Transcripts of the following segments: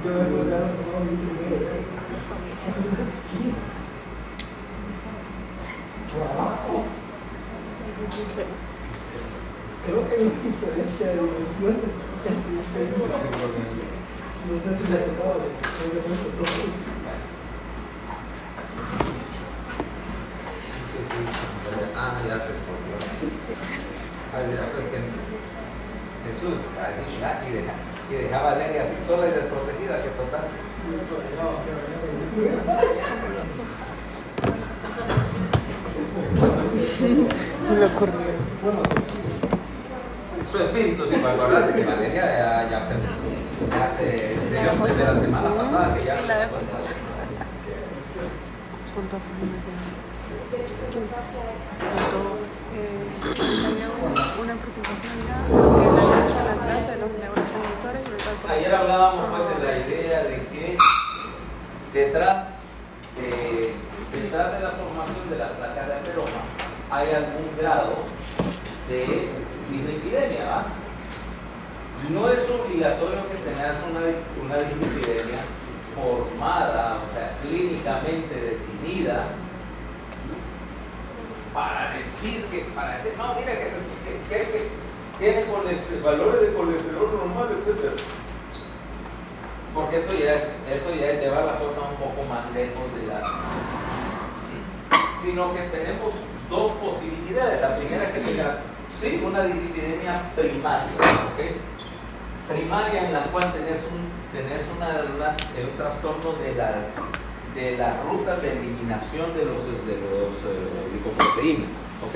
Creo que hay una diferencia de emociones. No sé si le ha tocado. Ya se escondió. Ya sabes que Jesús y dejaba a Nelly así sola y desprotegida, que total. Le ocurrió. Su espíritu, sin valorarte que Valeria ya se desde la semana pasada que ya. La vez pasada. Había una presentación ya que le había hecho a la clase de los neurotransmisores. Ayer hablábamos pues de la idea de que detrás de la formación de la placa de ateroma hay algún grado de dislipidemia, ¿va? No es obligatorio que tengas una dislipidemia formada, o sea, clínicamente definida, para decir, no, mira que tiene valores de colesterol normal, etc. Porque eso ya es llevar la cosa un poco más lejos de sino que tenemos dos posibilidades. La primera es que tengas, sí, una dislipidemia primaria, ¿ok? Primaria en la cual tenés un trastorno de las rutas de eliminación de los glicoproteínas, ¿ok?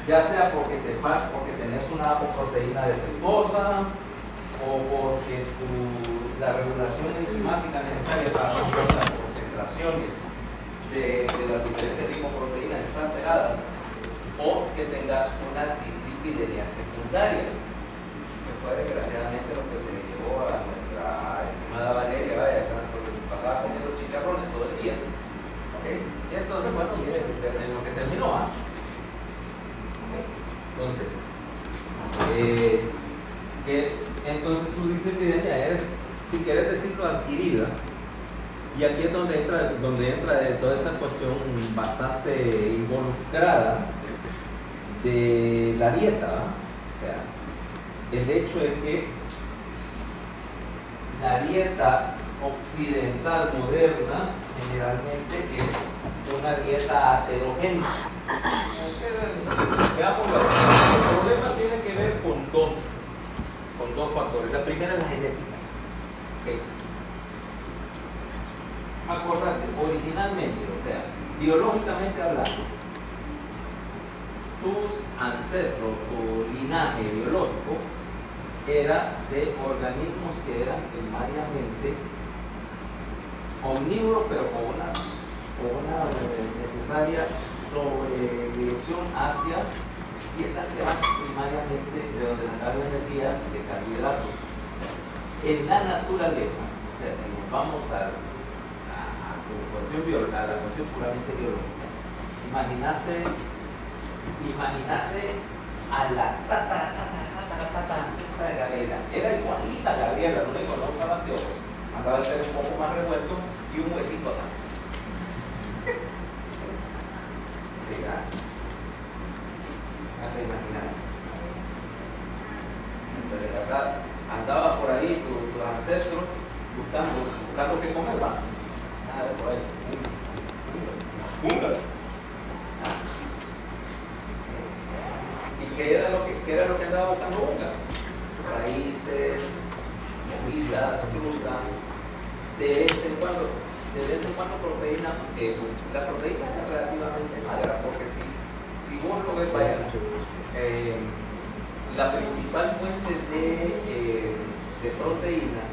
Ya sea porque tenés una apoproteína defectuosa o porque la regulación enzimática necesaria para romper las concentraciones de las diferentes glicoproteínas está alterada, o que tengas una dislipidemia secundaria, que fue desgraciadamente lo que se le llevó a nuestra estimada Valeria, porque pasaba comiendo chicharrones todo el día. ¿Okay? Y entonces, bueno, miren, en lo que terminó. Entonces tu dislipidemia es, si quieres decirlo, adquirida. Y aquí es donde entra toda esa cuestión bastante involucrada de la dieta, ¿va? O sea, el hecho es que la dieta occidental moderna generalmente es una dieta heterogénea. Veámoslo así. El problema tiene que ver con dos factores. La primera es la genética. Okay. Acordate, originalmente, o sea, biológicamente hablando, tus ancestros, tu linaje biológico era de organismos que eran primariamente omnívoros, pero con una necesaria sobredirección hacia dietas que van primariamente de donde sacar la energía de carbohidratos. En la naturaleza, o sea, si nos vamos a la cuestión puramente biológica, imagínate a la ancestra de Gabriela. Era igualita a Gabriela, no le usaba anteojos, andaba el pelo un poco más revuelto y un huesito acá. Sí, ya te imaginas. Entonces acá andaba por ahí tus ancestros buscando qué comer, va. Por ahí. ¿Y qué era lo que andaba buscando Bunga? Raíces, comidas, fruta, de vez en cuando proteína. La proteína es relativamente magra, porque si vos lo ves, vaya, la principal fuente de proteína,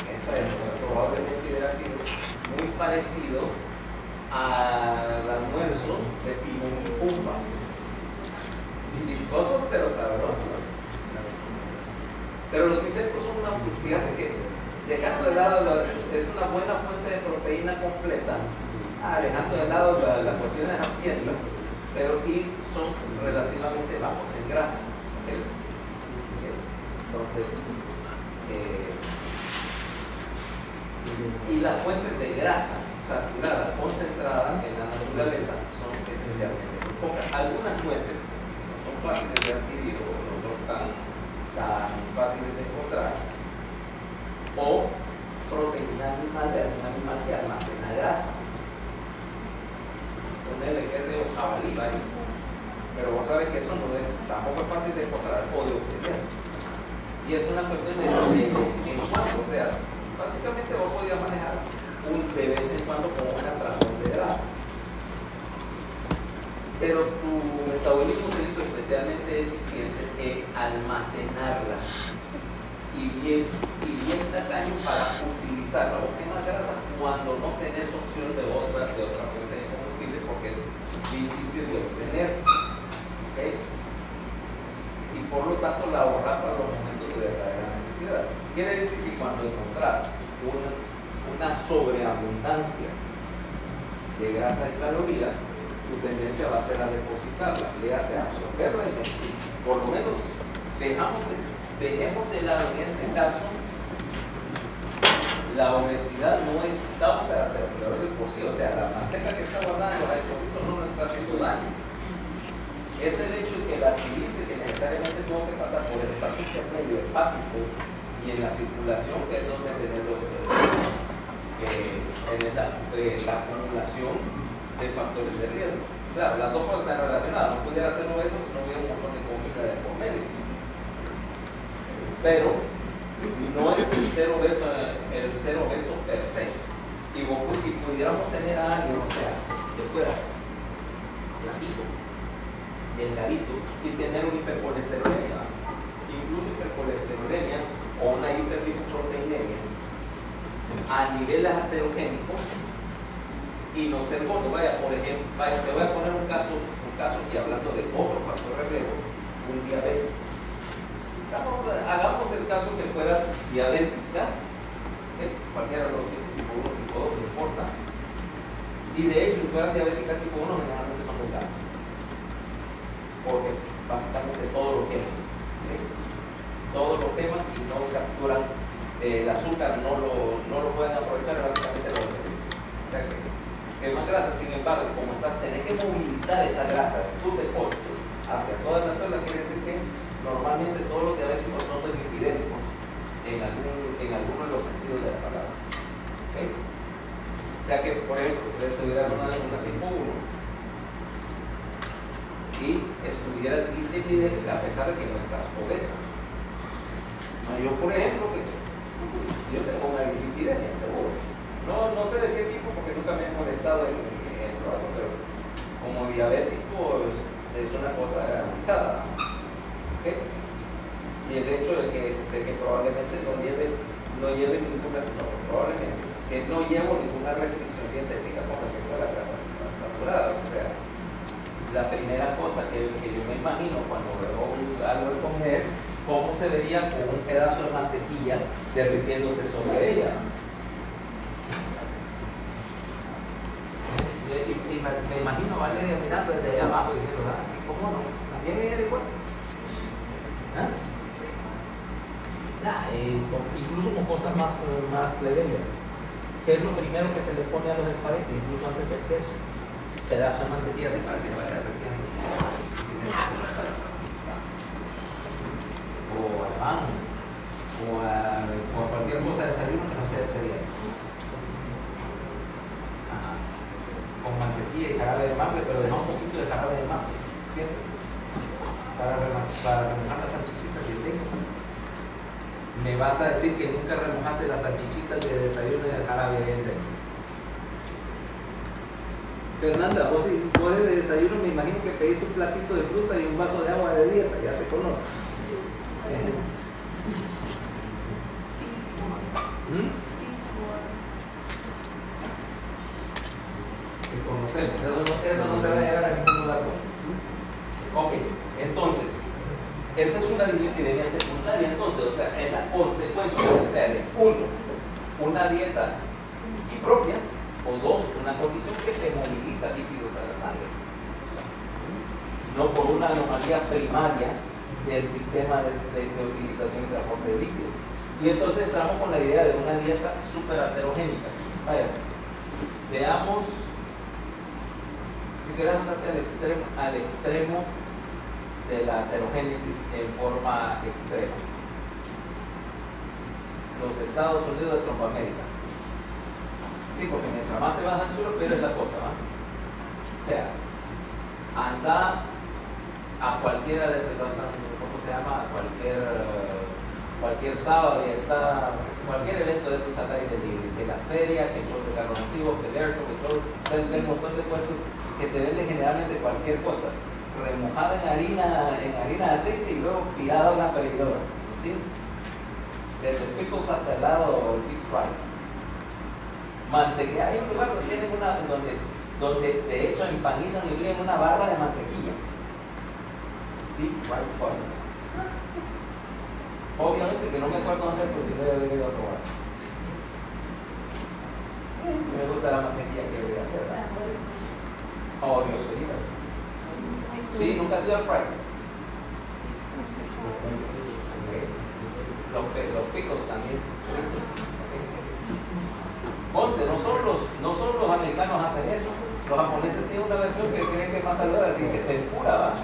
esa probablemente hubiera sido muy parecido al almuerzo de Timón y Pumba. Viscosos pero sabrosos. Pero los insectos son fíjate que dejando de lado, es una buena fuente de proteína completa, dejando de lado las cuestiones asquientas, pero y son relativamente bajos en grasa. Entonces, Y las fuentes de grasa saturada concentrada en la naturaleza son esencialmente muy pocas. Algunas nueces no son fáciles de adquirir o no son tan fáciles de encontrar, o proteína animal de algún animal que almacena grasa. Ponerle que es de jabalí, ¿vale? Pero vos sabés que eso no es, tampoco es fácil de encontrar o de obtener. Y es una cuestión de vez en cuando, o sea, básicamente vos podías manejar de vez en cuando con un atracón de grasa. Pero tu metabolismo se hizo especialmente eficiente en almacenarla y bien tacaño para utilizarla o quemar grasa cuando no tenés opción de otra fuente de combustible porque es difícil de obtener. ¿Okay? Y por lo tanto la ahorras para los momentos de verdadera necesidad. Quiere decir que cuando encontrás una sobreabundancia de grasa y calorías, tu tendencia va a ser a depositarla, le hace absorberla y por lo menos dejemos de lado en este caso la obesidad no es causa de aterosclerosis por sí, o sea, la manteca que está guardada en los depósitos no nos está haciendo daño. Es el hecho de que la adquiriste que necesariamente tuvo que pasar por el espacio intermedio hepático y en la circulación, que es donde tenemos la acumulación de factores de riesgo. Claro, las dos cosas están relacionadas. No pudiera ser obeso si no hubiera un montón de comida de por medio. Pero no es el ser obeso per se. Y pudiéramos tener a alguien, o sea, que fuera flaquito, delgadito, y tener una hipercolesterolemia, incluso hipercolesterolemia o una hiperlipoproteinemia a niveles aterogénicos y no ser gordo. Vaya, por ejemplo, te voy a poner un caso y hablando de otro factor de riesgo, un diabético. Hagamos el caso que fueras diabética, cualquiera de los tipo 1, tipo 2, no importa. Y de hecho, si fueras diabética tipo 1, generalmente son delgados. Porque básicamente todo lo queman. Todo lo queman y no capturan el azúcar, no lo pueden aprovechar, básicamente lo queman. O sea que queman grasa, sin embargo, como tenés que movilizar esa grasa de tus depósitos hacia todas las células, quiere decir que normalmente todos los diabéticos son deslipidémicos en alguno de los sentidos de la palabra. ¿Okay? Ya que, por ejemplo, estuvieras una tipo 1 y estuvieras dislipidémica a pesar de que no estás obesa. Yo, por ejemplo, yo tengo una dislipidemia, seguro. No sé de qué tipo porque nunca me he molestado en el trabajo, pero como diabético es una cosa garantizada. ¿Okay? Y el hecho de que probablemente no lleve ninguna, probablemente que no llevo ninguna restricción dietética con respecto a las grasas saturadas. O sea, la primera cosa que yo me imagino cuando veo algo de comer es cómo se vería con un pedazo de mantequilla derritiéndose sobre ella. Y me imagino a Valeria mirando desde abajo y diciendo, así como no, también ella era igual. Incluso con cosas más plebeyas. ¿Qué es lo primero que se le pone a los espaguetis, incluso antes del queso? Pedazo de mantequilla así para que vaya derritiendo. O al pan, o a cualquier cosa de desayuno que no sea de cereal. Con mantequilla y jarabe de maple, pero deja un poquito de jarabe de maple, siempre, para remojar las salchichitas y el té. Me vas a decir que nunca remojaste las salchichitas de desayuno y el jarabe de lentejas. Fernanda, vos de desayuno me imagino que pedís un platito de fruta y un vaso de agua de dieta, ya te conozco. Te conocemos, eso no te va a llegar a ningún lugar. Ok, entonces, esa es una dislipidemia secundaria, entonces, o sea, es la consecuencia de uno, una dieta impropia, o dos, una condición que te moviliza lípidos a la sangre. No por una anomalía primaria del sistema de utilización y transporte de líquidos. Y entonces entramos con la idea de una dieta súper heterogénica. Vaya, veamos, si quieres andarte al extremo de la heterogénesis en forma extrema. Los Estados Unidos de Trompamérica. Sí, porque mientras más te vas al sur, peor es la cosa, ¿va? O sea, anda a cualquiera de esas, ¿cómo se llama? Cualquier sábado y está, cualquier evento de esos al aire libre, que la feria, que el show de carros antiguos, que el air show, que todo, un montón de puestos que te venden generalmente cualquier cosa, remojada en harina de aceite y luego tirada a una freidora, ¿sí? Desde pickles hasta el lado deep fry. Mantequilla, hay un lugar donde tienen donde de hecho empanizan y tienen una barra de mantequilla. Deep fried fun. Obviamente que no me acuerdo dónde, porque no he ido a probar. Si me gusta la mantequilla que voy a hacer. Oh, Dios, fritas. Sí, nunca has ido al Fries. Okay. Los pickles también. Once, no solo los americanos hacen eso, los japoneses tienen una versión que creen que es más saludable, que es tempura, ¿va?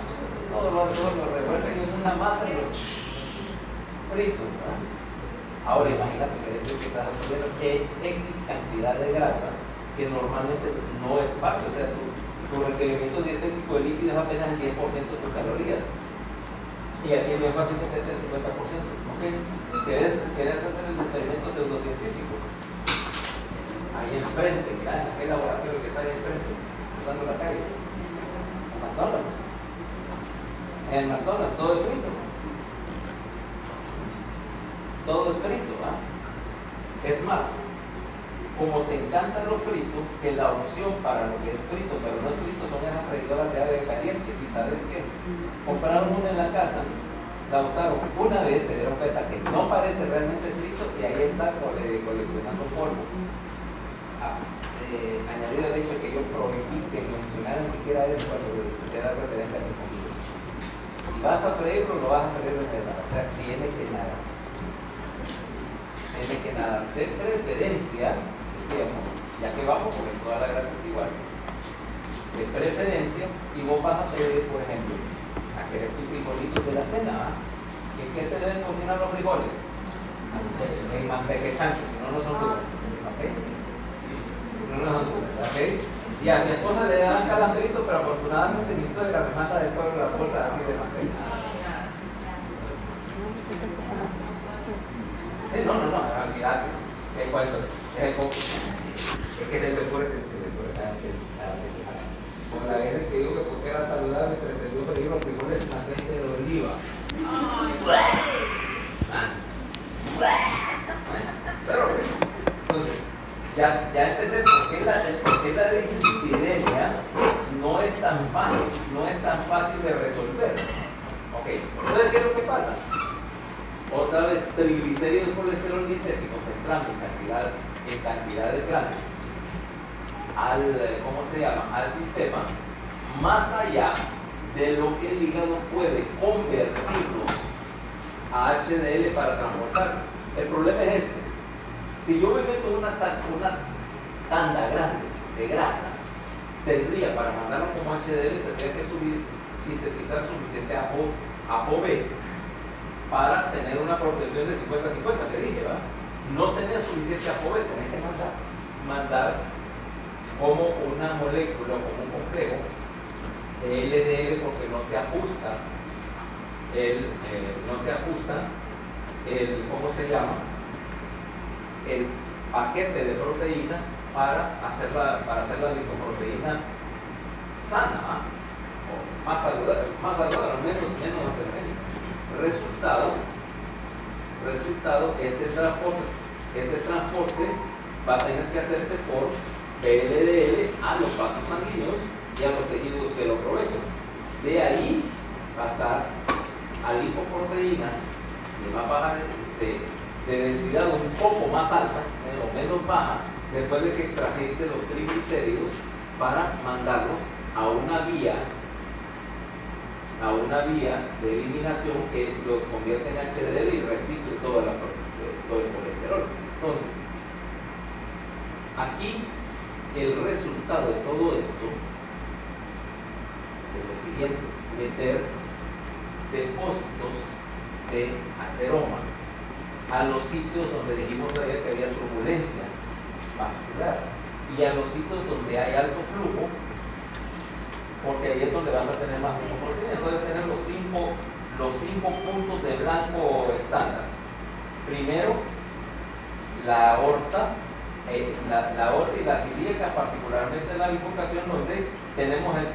Todo lo revuelven en una masa y lo frito, ¿va? Ahora imagínate que decir que estás haciendo X cantidad de grasa que normalmente no es parte, o sea, tu requerimiento dietético de líquidos es apenas el 10% de tus calorías. Y aquí es bien fácil que te esté el 50%, ¿ok? ¿Querés hacer el experimento pseudocientífico? Ahí enfrente, mira, en aquel laboratorio que está ahí enfrente, cruzando la calle, en McDonald's. En McDonald's todo es frito. Todo es frito, ¿ah? Es más, como te encanta lo frito, que la opción para lo que es frito, pero no es frito, son esas freidoras de aire caliente. Y sabes que compraron una en la casa, la usaron una vez, se dieron cuenta que no parece realmente frito y ahí está coleccionando polvo. Añadido el hecho de que yo prohibí que mencionaran siquiera eso cuando te da referencia a mi comida. Si vas a freírlo, lo vas a freír en el o sea, tiene que nadar. De preferencia, decíamos, ya que vamos, porque toda la grasa es igual, de preferencia, y vos vas a pedir, por ejemplo, a que eres tus frijolitos de la cena, ¿en qué se deben cocinar los frijoles? En manteca chancho, si no, no son duras. ¿Okay? ¿Okay? Y a mi esposa le dan calambrito, pero afortunadamente mi suegra me manda del pueblo la bolsa así de manteca. Sí, no, olvídate. Es que es el fuerte, como la vez que digo que porque era saludable, pretendió freír los frijoles en aceite de oliva. Entonces, ya entendés por qué la dislipidemia no es tan fácil de resolver. Ok, entonces, ¿qué es lo que pasa? Otra vez, triglicéridos y colesterol dietéticos entrando en cantidades grandes al sistema, más allá de lo que el hígado puede convertirlos a HDL para transportar. El problema es este: si yo me meto una tanda grande de grasa, tendría, para mandarlo como HDL, tendría que sintetizar suficiente ApoB para tener una proporción de 50-50, que dije, ¿verdad? No tenés suficiente ApoB, tenés que mandar como una molécula, como un complejo de LDL, porque no te ajusta el paquete de proteína para hacer la lipoproteína sana, ¿va? O más saludable, menos heterogénea. Resultado, ese transporte va a tener que hacerse por LDL a los vasos sanguíneos y a los tejidos que lo aprovechan. De ahí pasar a lipoproteínas de más baja de densidad un poco más alta o menos baja, después de que extrajiste los triglicéridos, para mandarlos a una vía de eliminación que los convierte en HDL y recicle todas las lo del colesterol. Entonces, aquí el resultado de todo esto es lo siguiente: meter depósitos de ateroma a los sitios donde dijimos ayer que había turbulencia vascular y a los sitios donde hay alto flujo, porque ahí es donde vas a tener más lipoproteína. Entonces tener los cinco puntos de blanco estándar. Primero, la aorta, la aorta y la ilíaca, particularmente la bifurcación, donde tenemos el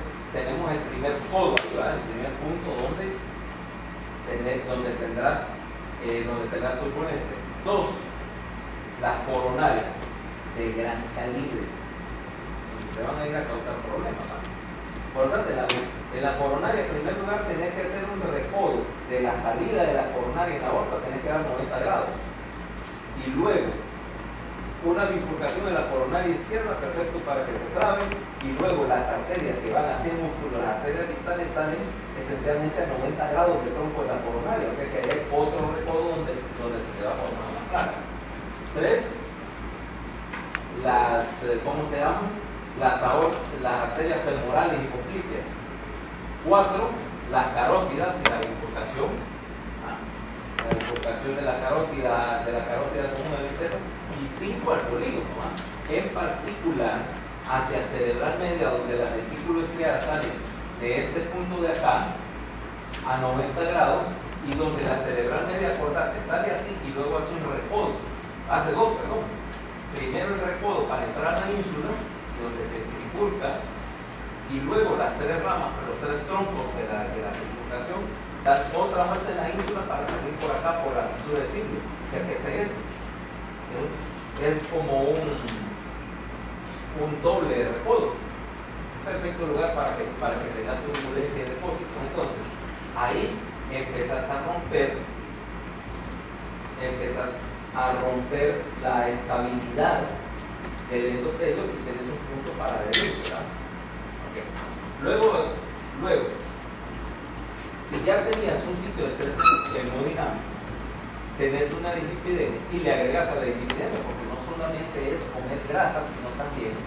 primer codo, ¿verdad? El primer punto donde tendrás turbulencia. Dos, las coronarias de gran calibre, te van a ir a causar problemas, ¿no? Por lo tanto, en la coronaria, en primer lugar, tenés que hacer un recodo de la salida de la coronaria en la aorta, tenés que dar 90 grados. Y luego, una bifurcación de la coronaria izquierda, perfecto para que se trabe, y luego las arterias que van hacia el músculo, las arterias distales salen esencialmente a 90 grados del tronco de la coronaria, o sea que hay otro recodo donde se te va a formar una placa. 3, ¿cómo se llaman? Las arterias femorales y popliteas. 4, las carótidas y la bifurcación. La bifurcación de la carótida común del entero. Y 5, al polígono, en particular hacia cerebral media, donde la retículo estriada sale de este punto de acá a 90 grados y donde la cerebral media acordate sale así y luego hace un recodo, hace dos, perdón. Primero el recodo para entrar a la ínsula, donde se trifurca, y luego las tres ramas, los tres troncos de la trifurcación, dan otra vuelta en la ínsula para salir por acá por la fisura de Silvio. O sea que ese es como un doble de recodo. Perfecto lugar para que tengas turbulencia de depósito. Entonces, ahí empezás a romper la estabilidad del endotelio y tenés un punto para adherir, ¿verdad? Okay. Luego, si ya tenías un sitio de estrés hemodinámico, tenés una dislipidemia y le agregas a la dislipidemia, porque no solamente es comer grasa, sino también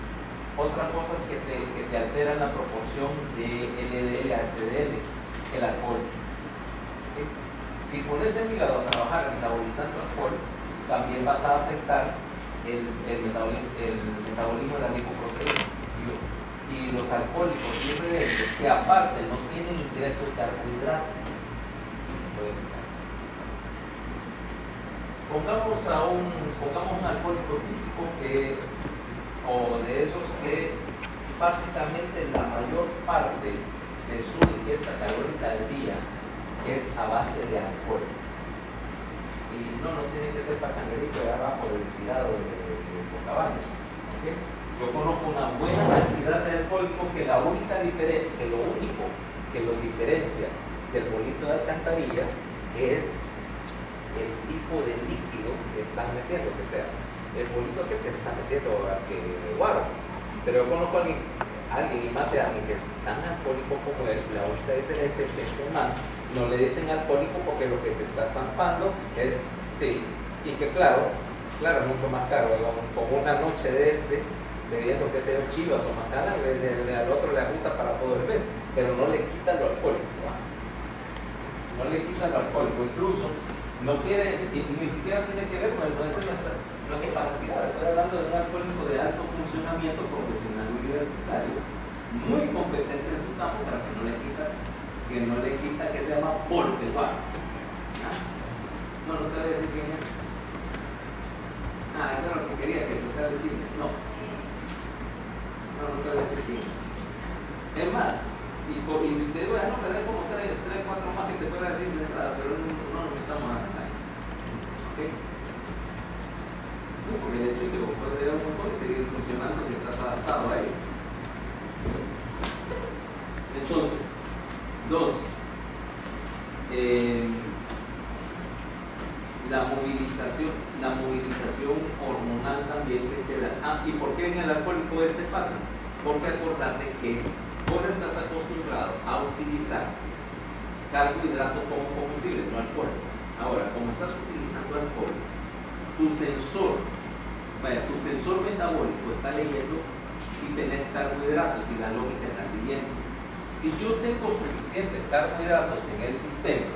otras cosas que te alteran la proporción de LDL a HDL, el alcohol. ¿Okay? Si pones el hígado a trabajar metabolizando alcohol, también vas a afectar el metabolismo de la lipoproteína. Y los alcohólicos siempre que aparte no tienen ingresos de carbohidratos. Pongamos un alcohólico típico o de esos que básicamente la mayor parte de su ingesta calórica del día es a base de alcohol. Y no tiene que ser pachanguerito de abajo del tirado de Bocabanes. ¿Okay? Yo conozco una buena cantidad de alcohólicos que lo único que los diferencia del bolito de alcantarilla es el tipo de líquido que están metiendo. O sea, el bolito que te está metiendo que guarda. Pero yo conozco a alguien y más de alguien que es tan alcohólico como él. La única diferencia es que este man no le dicen alcohólico porque lo que se está zampando es sí. Y que claro es mucho más caro, digamos, con una noche de bebiendo que sea chivas o macanas, al otro le gusta para todo el mes, pero no le quita lo alcohólico, no le quita lo alcohólico, incluso no quiere, ni siquiera tiene que ver con no es la capacidad. Estoy hablando de un alcohólico de alto funcionamiento profesional universitario, muy competente en su campo, para que no le quita que se llama Paul de Juan. No te voy a decir quién es. Eso era lo que quería, que soltara el chiste. No te voy a decir quién es. Es más, y si te digo, no, me da como 3, 4 más que te pueda decir de entrada, pero no nos metamos a detalles. ¿Ok? No, porque el hecho es que vos puedes dar un montón y seguir funcionando si estás adaptado a ello. Entonces, 2. La movilización hormonal también que te da. ¿Y por qué en el alcohólico pasa? Porque acordate que vos estás acostumbrado a utilizar carbohidratos como combustible, no alcohol. Ahora, como estás utilizando alcohol, tu sensor metabólico está leyendo si tenés carbohidratos, y la lógica es la siguiente: si yo tengo suficientes carbohidratos en el sistema,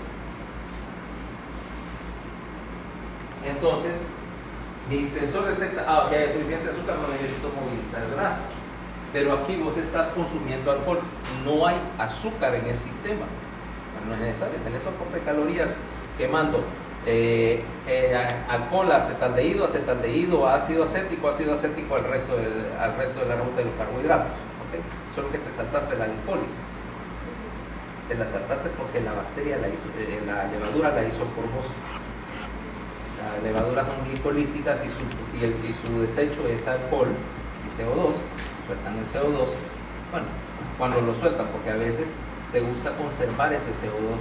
entonces mi sensor detecta, ok, hay suficiente azúcar, no necesito movilizar grasa. Pero aquí vos estás consumiendo alcohol, no hay azúcar en el sistema, no es necesario, tenés tu aporte de calorías quemando alcohol, acetaldehído, ácido acético al resto de la ruta de los carbohidratos, ¿okay? Solo que te saltaste la glicólisis, te la saltaste porque la bacteria la levadura la hizo por vos. Las levaduras son glicolíticas y su desecho es alcohol y CO2, sueltan el CO2, bueno, cuando lo sueltan, porque a veces te gusta conservar ese CO2,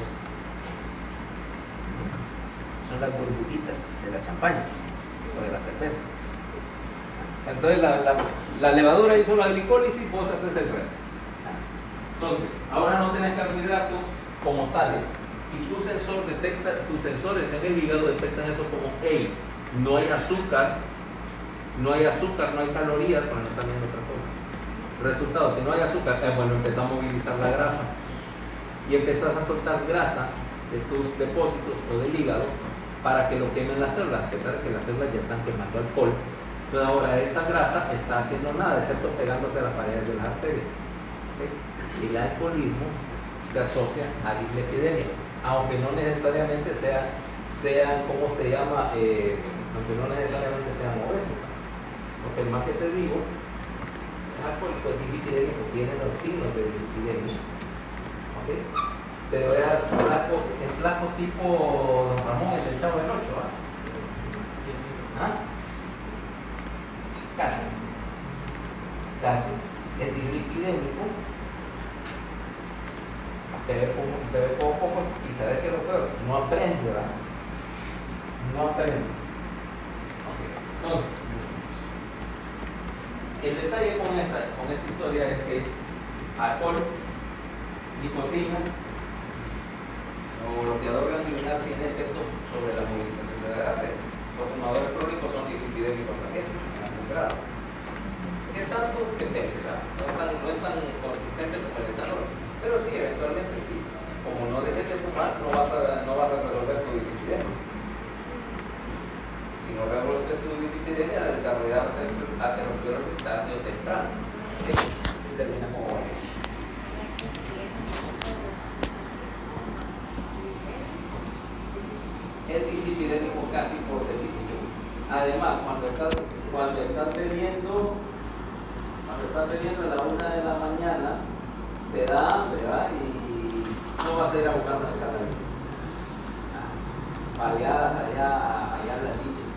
son las burbujitas de la champaña o de la cerveza. Entonces la levadura hizo la glicólisis y vos haces el resto. Entonces, ahora no tenés carbohidratos como tales, y tus sensores en el hígado detectan eso como: hey, no hay azúcar, no hay calorías, pero no están viendo otra cosa. Resultado: si no hay azúcar, bueno, empieza a movilizar la grasa y empiezas a soltar grasa de tus depósitos o del hígado para que lo quemen las células, a pesar de que las células ya están quemando alcohol. Entonces ahora esa grasa está haciendo nada excepto pegándose a las paredes de las arterias. ¿Okay? El alcoholismo se asocia a dislipidemia, aunque no necesariamente sean ¿cómo se llama? Aunque no necesariamente sean obesos, porque el más que te digo, el alcohólico es dislipidémico, tiene los signos de dislipidemia, ¿okay? Pero es flaco tipo Don Ramón, el del Chavo del 8, ¿ah? Casi, es dislipidémico. Te ve poco, y sabes que lo peor, no aprende, ¿verdad? No aprende. Okay. Entonces, el detalle con esta historia es que alcohol, nicotina o bloqueador glandular tiene efectos sobre la movilización de la grasa. Los fumadores crónicos son dislipidémicos también, en algún grado. ¿Qué tanto? Depende, ¿verdad? No es tan consistente como el etanol. Pero sí, eventualmente sí. Como no dejes de fumar, no vas a resolver tu dislipidemia. Si no resuelves tu dislipidemia, a desarrollar aterosclerosis tarde o temprano. Eso termina como bueno. Es dislipidémico casi por definición. Además, cuando estás bebiendo a la 1 de la mañana, te da hambre, ¿verdad? Y no vas a ir a buscar una ensalada. Baleadas allá en la línea.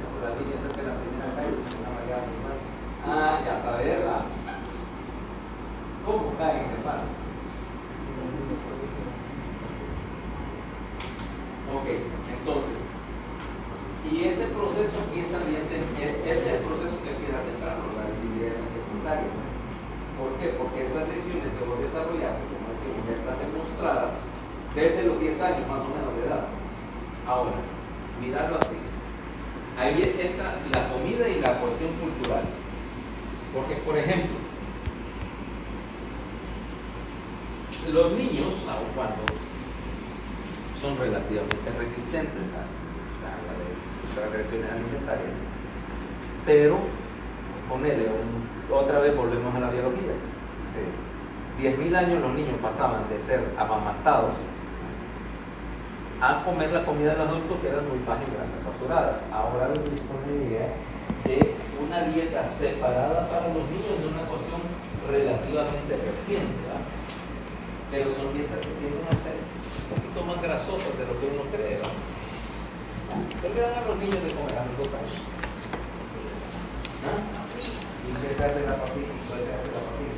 Por la línea cerca de la primera calle, una baleada muy buena. Ya sabes, ¿verdad? ¿Cómo caen? ¿Qué pasa? Ok, entonces, y este proceso empieza el proceso que empieza temprano, la actividad secundaria. ¿Por qué? Porque esas lesiones que vos desarrollaste, como decimos, ya están demostradas desde los 10 años más o menos de edad. Ahora, mirarlo así. Ahí entra la comida y la cuestión cultural. Porque, por ejemplo, los niños, aun cuando son relativamente resistentes a las agresiones alimentarias, pero ponele otra vez volvemos a la biología. 10.000 años los niños pasaban de ser amamantados a comer la comida del adulto, que eran muy bajas en grasas saturadas. Ahora les dispone la idea de una dieta separada para los niños, de una cuestión relativamente reciente, ¿verdad? Pero son dietas que tienden a ser un poquito más grasosas de lo que uno cree, ¿verdad? ¿Qué le dan a los niños de comer a los 2 años? Y usted se hace la papilla, y usted se hace la papilla.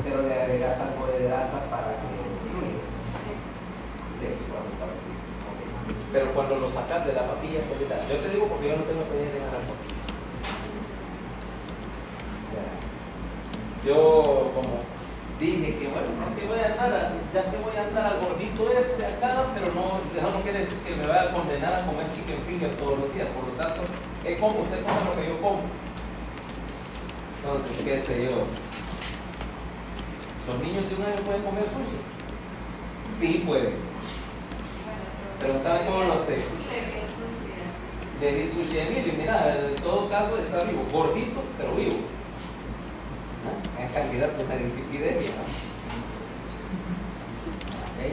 Pero le agregas algo de grasa para que fluya. Pero cuando lo sacas de la papilla, pues, yo te digo porque yo no tengo experiencia en esas cosas. O sea, yo como dije que bueno, no que voy a andar, ya que voy a andar al gordito este acá, pero no, eso no quiere decir que me vaya a condenar a comer chicken finger todos los días. Por lo tanto, como usted come lo que yo como. Entonces, qué sé yo. ¿Los niños de 1 año pueden comer sushi? Sí pueden. Pregúntame cómo lo sé. Le di sushi a Emilio, mira, en todo caso está vivo, gordito, pero vivo. ¿No? Es candidato a una epidemia. ¿Okay?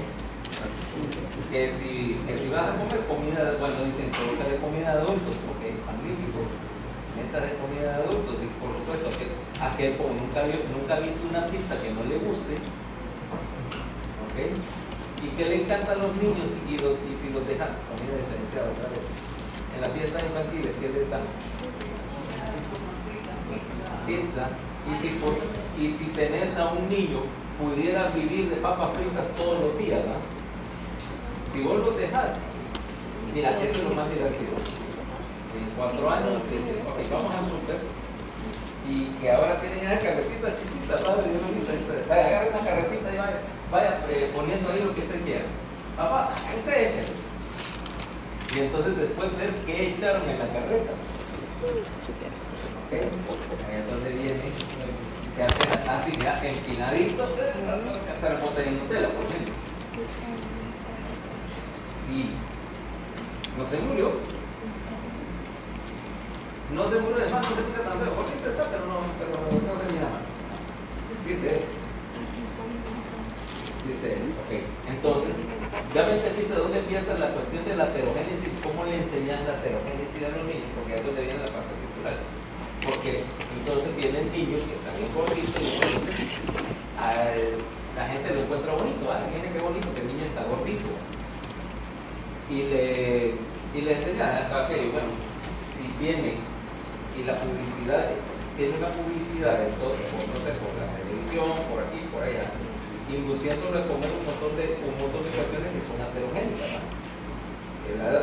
Que si vas a comer comida, bueno, dicen productos de comida de adultos, porque es magnífico. Ventas de comida de adultos, y por supuesto, aquel como nunca ha visto una pizza que no le guste, ¿okay? Y que le encantan los niños, y si los dejas comida diferenciada otra vez. En las fiestas infantiles, ¿qué les dan? Pizza. Y si tenés a un niño, pudiera vivir de papas fritas todos los días, ¿no? Si vos los dejas, mira, eso es lo más divertido. En 4 años, dicen, ok, vamos al súper, y que ahora tienen una carretita chiquita, padre, vaya, agarre una carretita y vaya poniendo ahí lo que usted quiera. Papá, usted échale. Y entonces después ver qué echaron en la carreta. ¿Okay? Entonces viene, que hacen así, mira, empinadito, se remonta en Nutella, por ejemplo. Sí. No se murió. No se murió, además no se mira tan feo. Por cierto está, pero no se mira mal. Dice él, ok. Entonces, ya me entendiste de dónde empieza la cuestión de la heterogénesis, cómo le enseñan la heterogénesis a los niños, porque ahí es donde viene la parte cultural. Porque entonces vienen niños que están bien gorditos y entonces la gente lo encuentra bonito. Miren qué bonito que el niño está gordito. Y le enseñan, bueno, si viene y la publicidad, tiene una publicidad en todo, no sé, por la televisión, por aquí, por allá, induciéndolo a comer un montón de cuestiones que son heterogéneas, ¿no?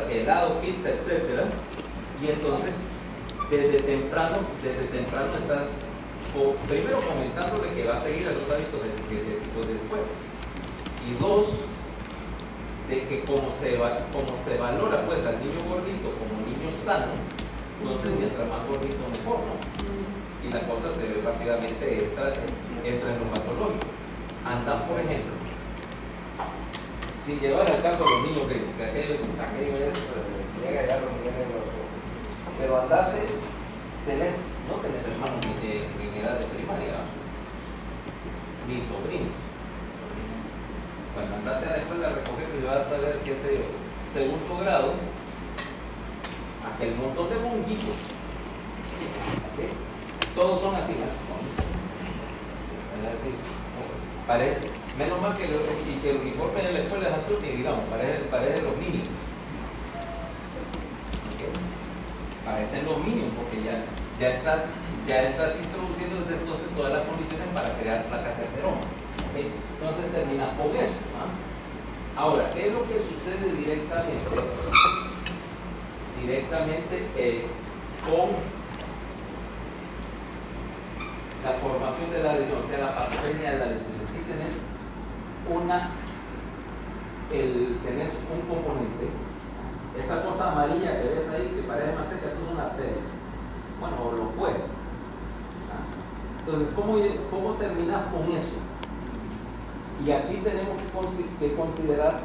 Helado, pizza, etcétera. Y entonces, desde temprano estás primero comentándole que va a seguir esos hábitos de después. Y 2, de que como se valora pues al niño gordito como niño sano, entonces mientras más gordito mejor, ¿no? Y la cosa se ve rápidamente entra en lo patológico. Andan, por ejemplo, si llevar al caso a los niños gringos, que aquello es llega ya los niveles de los ojos, pero andate, no tenés hermanos ni en edad de primaria, ni sobrinos. Bueno, andate a la escuela a recoger y vas a ver, qué sé yo, segundo grado, aquel montón de monguitos. ¿Okay? Todos son así, ¿no? Menos mal que y si el uniforme de la escuela es azul, ni digamos, parece los niños. ¿Okay? Parecen los niños, porque ya estás introduciendo desde entonces todas las condiciones para crear placas de ateroma. ¿Okay? Entonces terminas con eso, ¿no? Ahora, ¿qué es lo que sucede directamente con la formación de la lesión, o sea, la patogenia de la lesión? Aquí tenés un componente, esa cosa amarilla que ves ahí, que parece manteca, eso es una arteria. Bueno, lo fue. Entonces, ¿cómo terminas con eso? Y aquí tenemos que considerar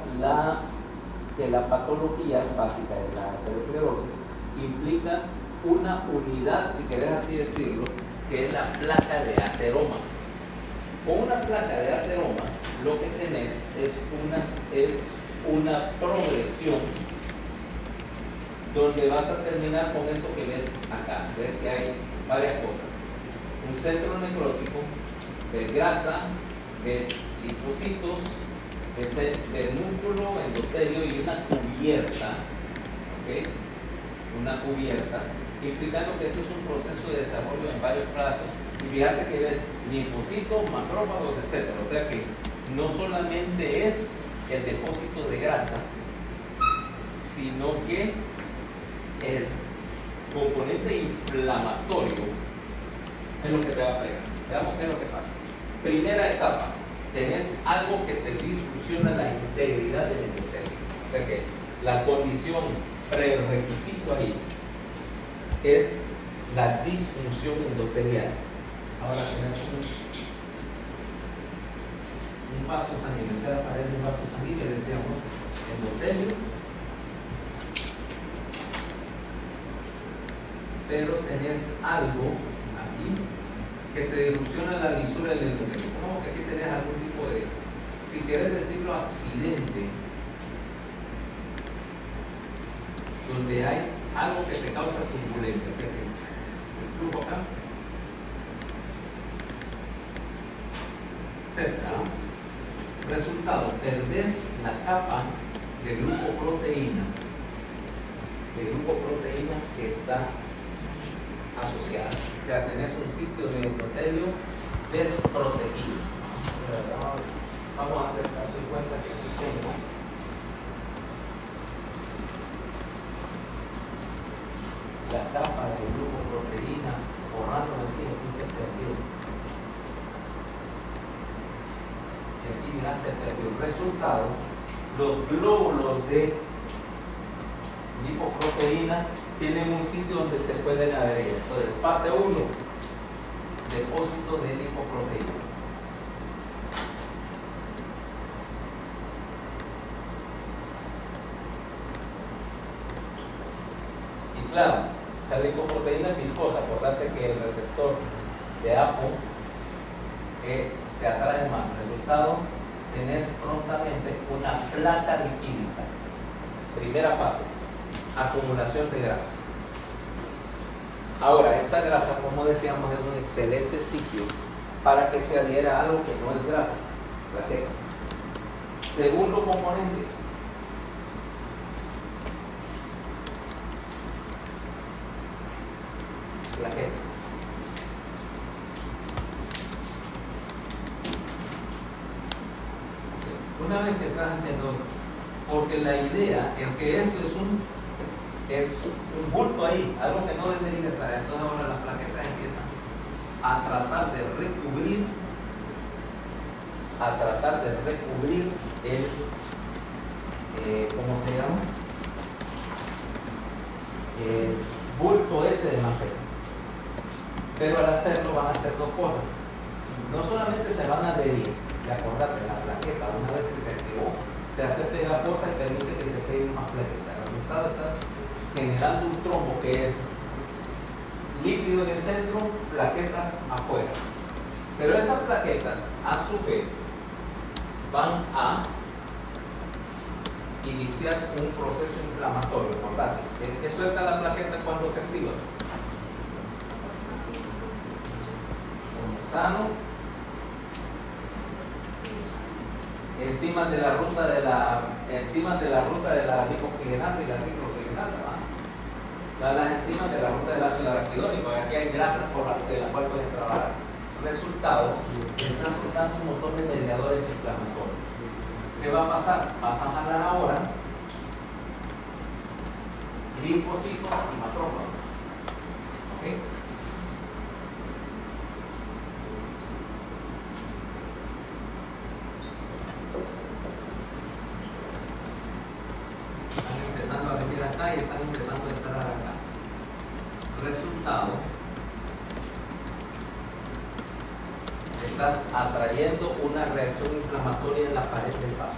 que la patología básica de la arteriosclerosis implica una unidad, si querés así decirlo, que es la placa de ateroma. Con una placa de ateroma, lo que tenés es una progresión donde vas a terminar con esto que ves acá. Ves que hay varias cosas. Un centro necrótico, ves grasa, ves linfocitos, ves músculo, endotelio y una cubierta, ¿okay? Una cubierta, implicando que esto es un proceso de desarrollo en varios plazos. Y fíjate que ves linfocitos, macrófagos, etc. O sea que no solamente es el depósito de grasa, sino que el componente inflamatorio es lo que te va a fregar. Veamos qué es lo que pasa. Primera etapa, tenés algo que te disrupciona la integridad del endotelio. O sea que la condición prerequisito ahí es la disfunción endotelial. Ahora tenés un vaso sanguíneo, esta es la pared de un vaso sanguíneo, decíamos endotelio, pero tenés algo aquí que te disrupciona la lisura del endotelio. Como que aquí tenés algún tipo de, si quieres decirlo, accidente, donde hay algo que te causa turbulencia. El flujo acá, cerca. Resultado, perdés la capa de glucoproteína que está asociada. O sea, tenés un sitio de endotelio desprotegido. Vamos a hacer caso en cuenta que aquí tengo la capa de glucoproteína borrando aquí se perdió. Y aquí mira, se perdió. Resultado, los glóbulos de lipoproteína tienen un sitio donde se pueden adherir. Entonces, fase 1, depósito de lipoproteína. Y claro, esa lipoproteína es viscosa, acordate que el receptor de APO te atrae más. Resultado, tenés prontamente una placa lipídica. Primera fase, acumulación de grasa. Ahora, esa grasa, como decíamos, es un excelente sitio para que se adhiera a algo que no es grasa, plaqueta. Segundo componente, plaqueta. Una vez que estás haciendo, porque la idea es que esto es un bulto ahí, algo que no debería estar. Entonces ahora las plaquetas empiezan a tratar de recubrir el, ¿cómo se llama? El bulto ese de materia. Pero al hacerlo van a hacer dos cosas. No solamente se van a adherir, y acordate, la plaqueta, una vez que se activó, se hace pegajosa y permite que se peguen más plaquetas. El resultado, estás generando un trombo que es líquido en el centro, plaquetas afuera. Pero estas plaquetas, a su vez, van a iniciar un proceso inflamatorio. Acordate, que suelta la plaqueta cuando se activa. Sano. Encima de la ruta de la lipoxigenasa y la ciclooxigenasa, las enzimas de la ruta del ácido araquidónico. Aquí hay grasas de las cuales pueden trabajar. Resultado, están soltando un montón de mediadores inflamatorios. ¿Qué va a pasar? Vas a jalar ahora linfocitos y macrófagos. ¿Okay? Y están empezando a entrar acá. Resultado, estás atrayendo una reacción inflamatoria en la pared del vaso.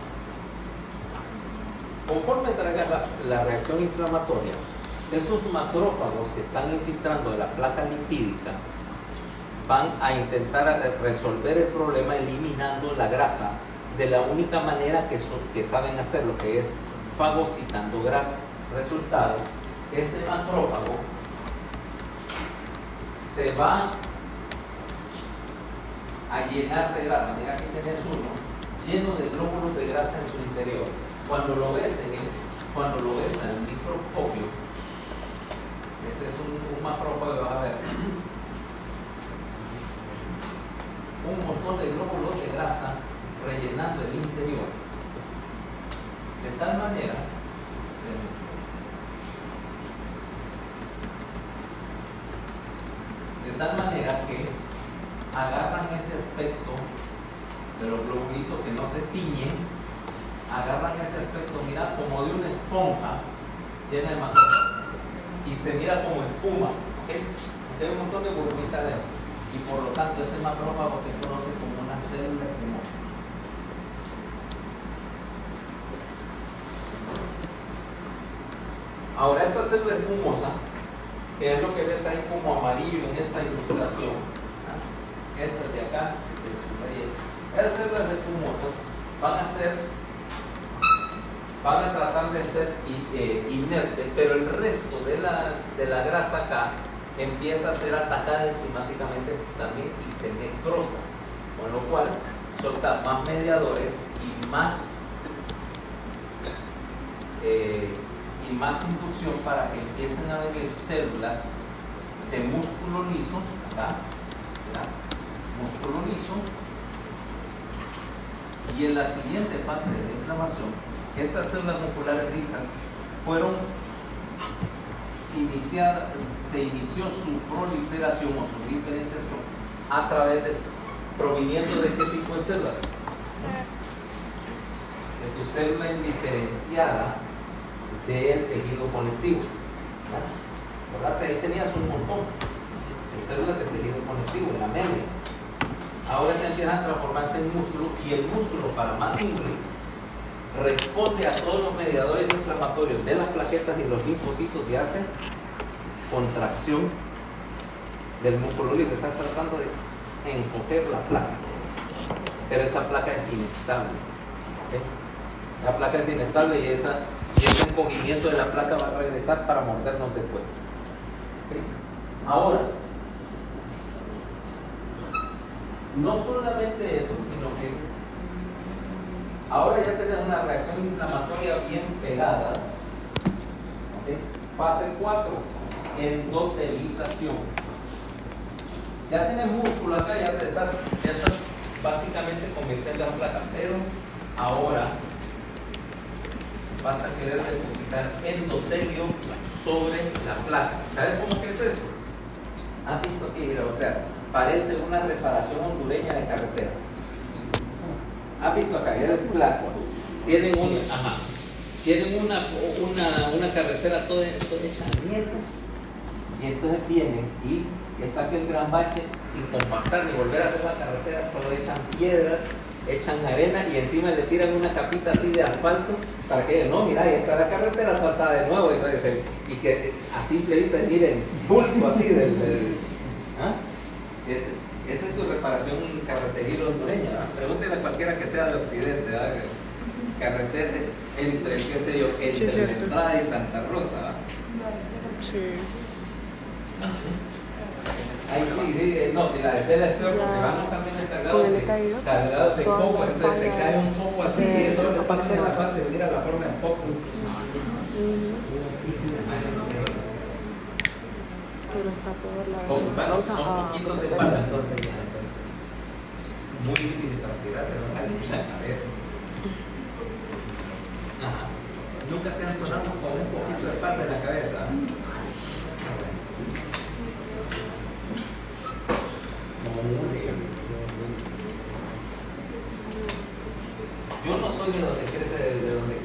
Conforme traigas la reacción inflamatoria, esos macrófagos que están infiltrando la placa lipídica van a intentar resolver el problema eliminando la grasa de la única manera que saben hacerlo, que es fagocitando grasa. Resultado, este macrófago se va a llenar de grasa. Mira, aquí tenés uno lleno de glóbulos de grasa en su interior. Cuando lo ves en el microscopio, este es un macrófago, vas a ver un montón de glóbulos de grasa rellenando el interior, de tal manera que agarran ese aspecto de los globulitos que no se tiñen, agarran ese aspecto, mira, como de una esponja llena de macrófagos y se mira como espuma, ¿ok? Hay un montón de burbujitas dentro y por lo tanto este macrófago se conoce como una célula espumosa. Ahora esta célula espumosa, que es lo que ves ahí como amarillo en esa ilustración, ¿ah? Estas de acá, esas células espumosas van a tratar de ser inertes, pero el resto de la grasa acá empieza a ser atacada enzimáticamente también y se necrosa, con lo cual solta más mediadores y más inducción para que empiecen a venir células de músculo liso, acá, ¿verdad? Músculo liso, y en la siguiente fase de la inflamación, estas células musculares lisas se inició su proliferación o su diferenciación a través proviniendo de qué tipo de células, de tu célula indiferenciada del tejido conectivo, ¿verdad? Ahí tenías un montón de células de tejido conectivo en la membrana. Ahora se empiezan a transformarse en músculo y el músculo, para más simple, responde a todos los mediadores inflamatorios de las plaquetas y los linfocitos y hace contracción del músculo liso. Estás tratando de encoger la placa, pero esa placa es inestable, ¿okay? La placa es inestable y ese encogimiento de la placa va a regresar para mordernos después, ¿okay? Ahora, no solamente eso, sino que ahora ya tenemos una reacción inflamatoria bien pegada, ¿okay? Fase 4, endotelización. Ya tienes músculo acá, ya estás básicamente convirtiendo la placa, pero ahora vas a querer depositar endotelio sobre la placa. ¿Sabes cómo que es eso? ¿Has visto aquí? Mira, o sea, parece una reparación hondureña de carretera. ¿Has visto acá? Ya es clásico. Tienen una carretera toda hecha mierda. Y entonces vienen y está aquí el gran bache sin compactar ni volver a hacer la carretera, solo echan piedras, echan arena y encima le tiran una capita así de asfalto para que no, mira, ahí está la carretera asfaltada de nuevo. Entonces, y que a simple vista miren, bulto así ¿ah? Esa es tu reparación carreteril hondureña, ¿verdad? Pregúntele a cualquiera que sea de Occidente, ¿verdad? Carretera entre, qué sé yo, entre la entrada y Santa Rosa, ¿verdad? Sí. Ahí sí, no, y la de tela es peor porque van los camiones cargados de coco, entonces se cae un poco así y eso le pasa en la parte, mira la forma de poco. Pero está peor la Bueno, son poquitos de pasa entonces. Muy útil para tirarle la cabeza. Ajá. Nunca te han sonado con un poquito de parte en la cabeza. Yo no soy de donde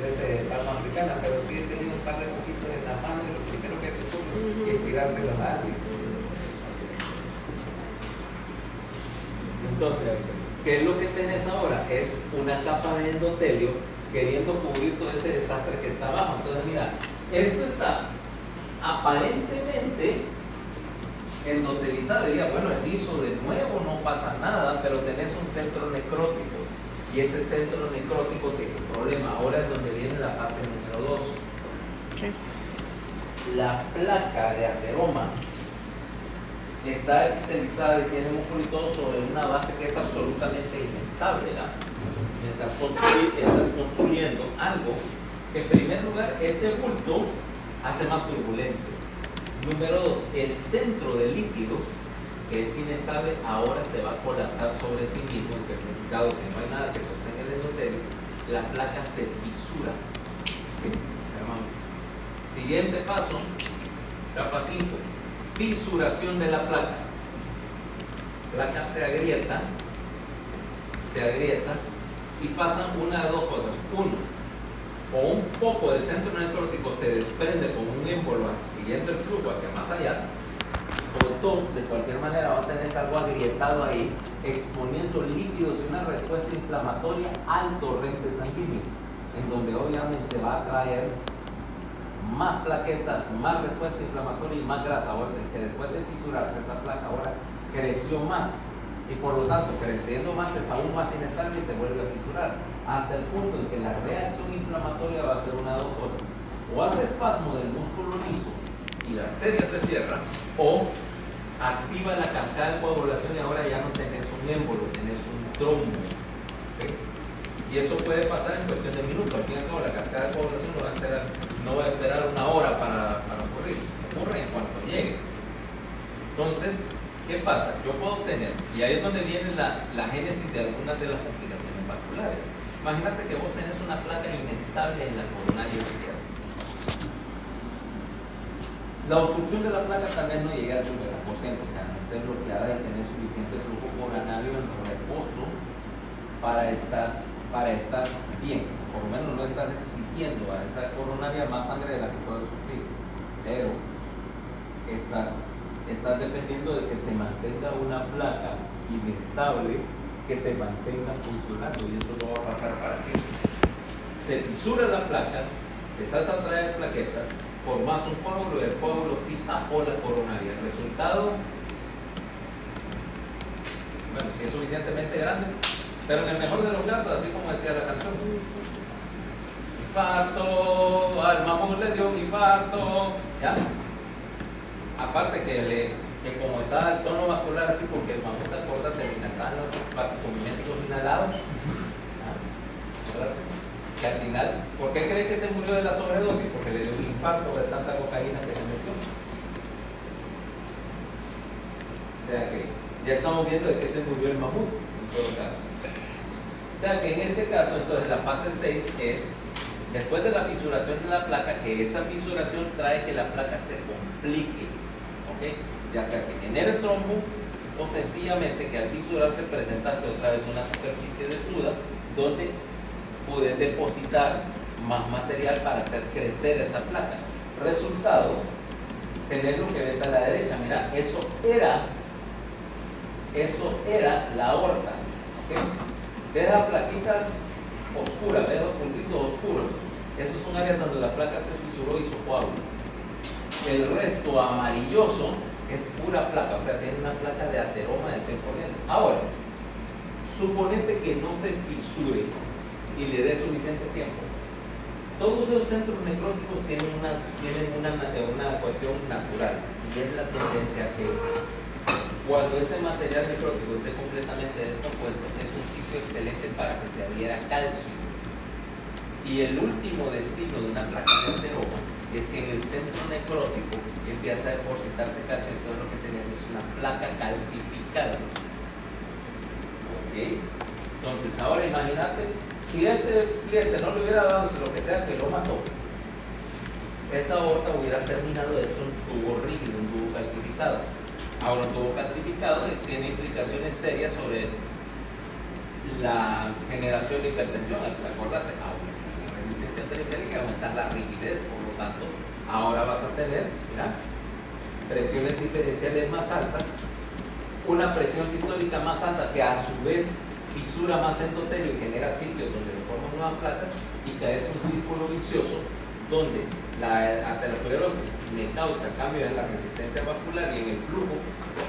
crece palma africana, pero sí he tenido un par de poquitos en la mano y lo primero que te ocurre es tirárselo a alguien. Entonces, ¿qué es lo que tenés ahora? Es una capa de endotelio queriendo cubrir todo ese desastre que está abajo. Entonces, mira, esto está aparentemente endotelizado. Diría, bueno, es liso de nuevo, no pasa nada, pero tenés un centro necrótico. Y ese centro necrótico tiene un problema. Ahora es donde viene la fase número 2. ¿Qué? La placa de ateroma está epitelizada y tiene músculo y todo sobre una base que es absolutamente inestable, ¿verdad? Estás construyendo algo que, en primer lugar, ese bulto hace más turbulencia. Número 2, el centro de lípidos, que es inestable, ahora se va a colapsar sobre sí mismo, dado que no hay nada que sostenga el endotelio, la placa se fisura. ¿Okay? Siguiente paso, capa 5, fisuración de la placa. Placa se agrieta, se agrieta y pasan una de dos cosas. Uno, o un poco del centro necrótico se desprende como un émbolo siguiendo el flujo hacia más allá, o dos, de cualquier manera va a tener algo agrietado ahí, exponiendo líquidos y una respuesta inflamatoria al torrente sanguíneo, en donde obviamente va a traer más plaquetas, más respuesta inflamatoria y más grasa. O sea, que después de fisurarse esa placa ahora creció más y por lo tanto creciendo más es aún más inestable y se vuelve a fisurar hasta el punto en que la reacción inflamatoria va a ser una de dos cosas: o hace espasmo del músculo liso y la arteria se cierra, o activa la cascada de coagulación y ahora ya no tenés un émbolo, tenés un trombo. ¿Okay? Y eso puede pasar en cuestión de minutos. Al fin y al cabo, la cascada de coagulación no va a esperar una hora para ocurrir, ocurre en cuanto llegue. Entonces, ¿qué pasa? Yo puedo tener, y ahí es donde viene la génesis de algunas de las complicaciones vasculares. Imagínate que vos tenés una placa inestable en la coronaria izquierda. La obstrucción de la placa tal vez no llegue al 50%, o sea, no esté bloqueada y tenés suficiente flujo coronario en reposo para estar bien. Por lo menos no estás exigiendo a esa coronaria más sangre de la que puedes sufrir. Pero estás dependiendo de que se mantenga una placa inestable, que se mantenga funcionando, y eso no va a pasar para siempre. Se fisura la placa, empezás a traer plaquetas, formás un coágulo y el coágulo sí tapó la coronaria. El resultado, bueno, si es suficientemente grande, pero en el mejor de los casos, así como decía la canción, infarto, al mamón le dio un infarto, ¿ya? Aparte que como está el tono vascular así, porque el mamón, te acuerdas, le encantaban los comimientos inhalados, ¿verdad? Que al final, ¿por qué cree que se murió de la sobredosis? Porque le dio un infarto de tanta cocaína que se metió. O sea que ya estamos viendo de que se murió el mamut, en todo caso. O sea que en este caso, entonces, la fase 6 es, después de la fisuración de la placa, que esa fisuración trae que la placa se complique, ¿ok? Ya sea que genere trombo o sencillamente que al fisurarse presentaste otra vez una superficie desnuda donde puedes depositar más material para hacer crecer esa placa. Resultado, tener lo que ves a la derecha. Mira, eso era la aorta. ¿Okay? Ves las plaquitas oscuras, ves los puntitos oscuros. Esos son áreas donde la placa se fisuró y hizo coágulo. El resto amarilloso es pura placa, o sea, tiene una placa de ateroma del 100%. Ahora, suponete que no se fisure y le dé suficiente tiempo. Todos esos centros necróticos tienen una cuestión natural, y es la tendencia que cuando ese material necrótico esté completamente descompuesto, es un sitio excelente para que se adhiera calcio. Y el último destino de una placa de ateroma es que en el centro necrótico empieza a depositarse calcio, entonces lo que tenías es una placa calcificada. ¿Ok? Entonces, ahora imagínate, si este cliente no le hubiera dado lo que sea que lo mató, esa aorta hubiera terminado hecho un tubo rígido, un tubo calcificado. Ahora, un tubo calcificado tiene implicaciones serias sobre la generación de hipertensión. Acordate, la resistencia periférica aumentar la rigidez, por lo tanto, ahora vas a tener, mira, presiones diferenciales más altas, una presión sistólica más alta que a su vez fisura más endotelio y genera sitios donde se forman nuevas placas, y que es un círculo vicioso donde la aterosclerosis me causa cambios en la resistencia vascular y en el flujo,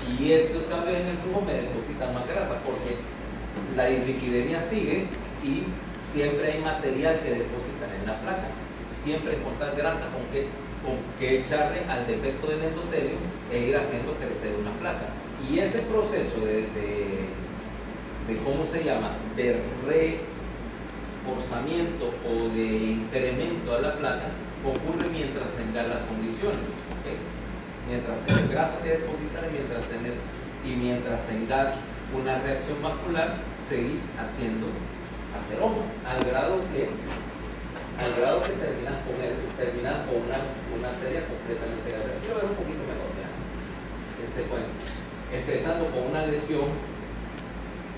y esos cambios en el flujo me depositan más grasa porque la dislipidemia sigue y siempre hay material que depositan en la placa. Siempre encontrar grasa con que echarle al defecto del endotelio e ir haciendo crecer una placa. Y ese proceso de ¿cómo se llama?, de reforzamiento o de incremento a la placa ocurre mientras tengas las condiciones, ¿okay? Mientras tengas grasa que depositar y mientras tengas una reacción vascular, seguís haciendo ateroma al grado que terminas con una arteria completamente grasa. Quiero ver un poquito mejor ya, en secuencia, empezando con una lesión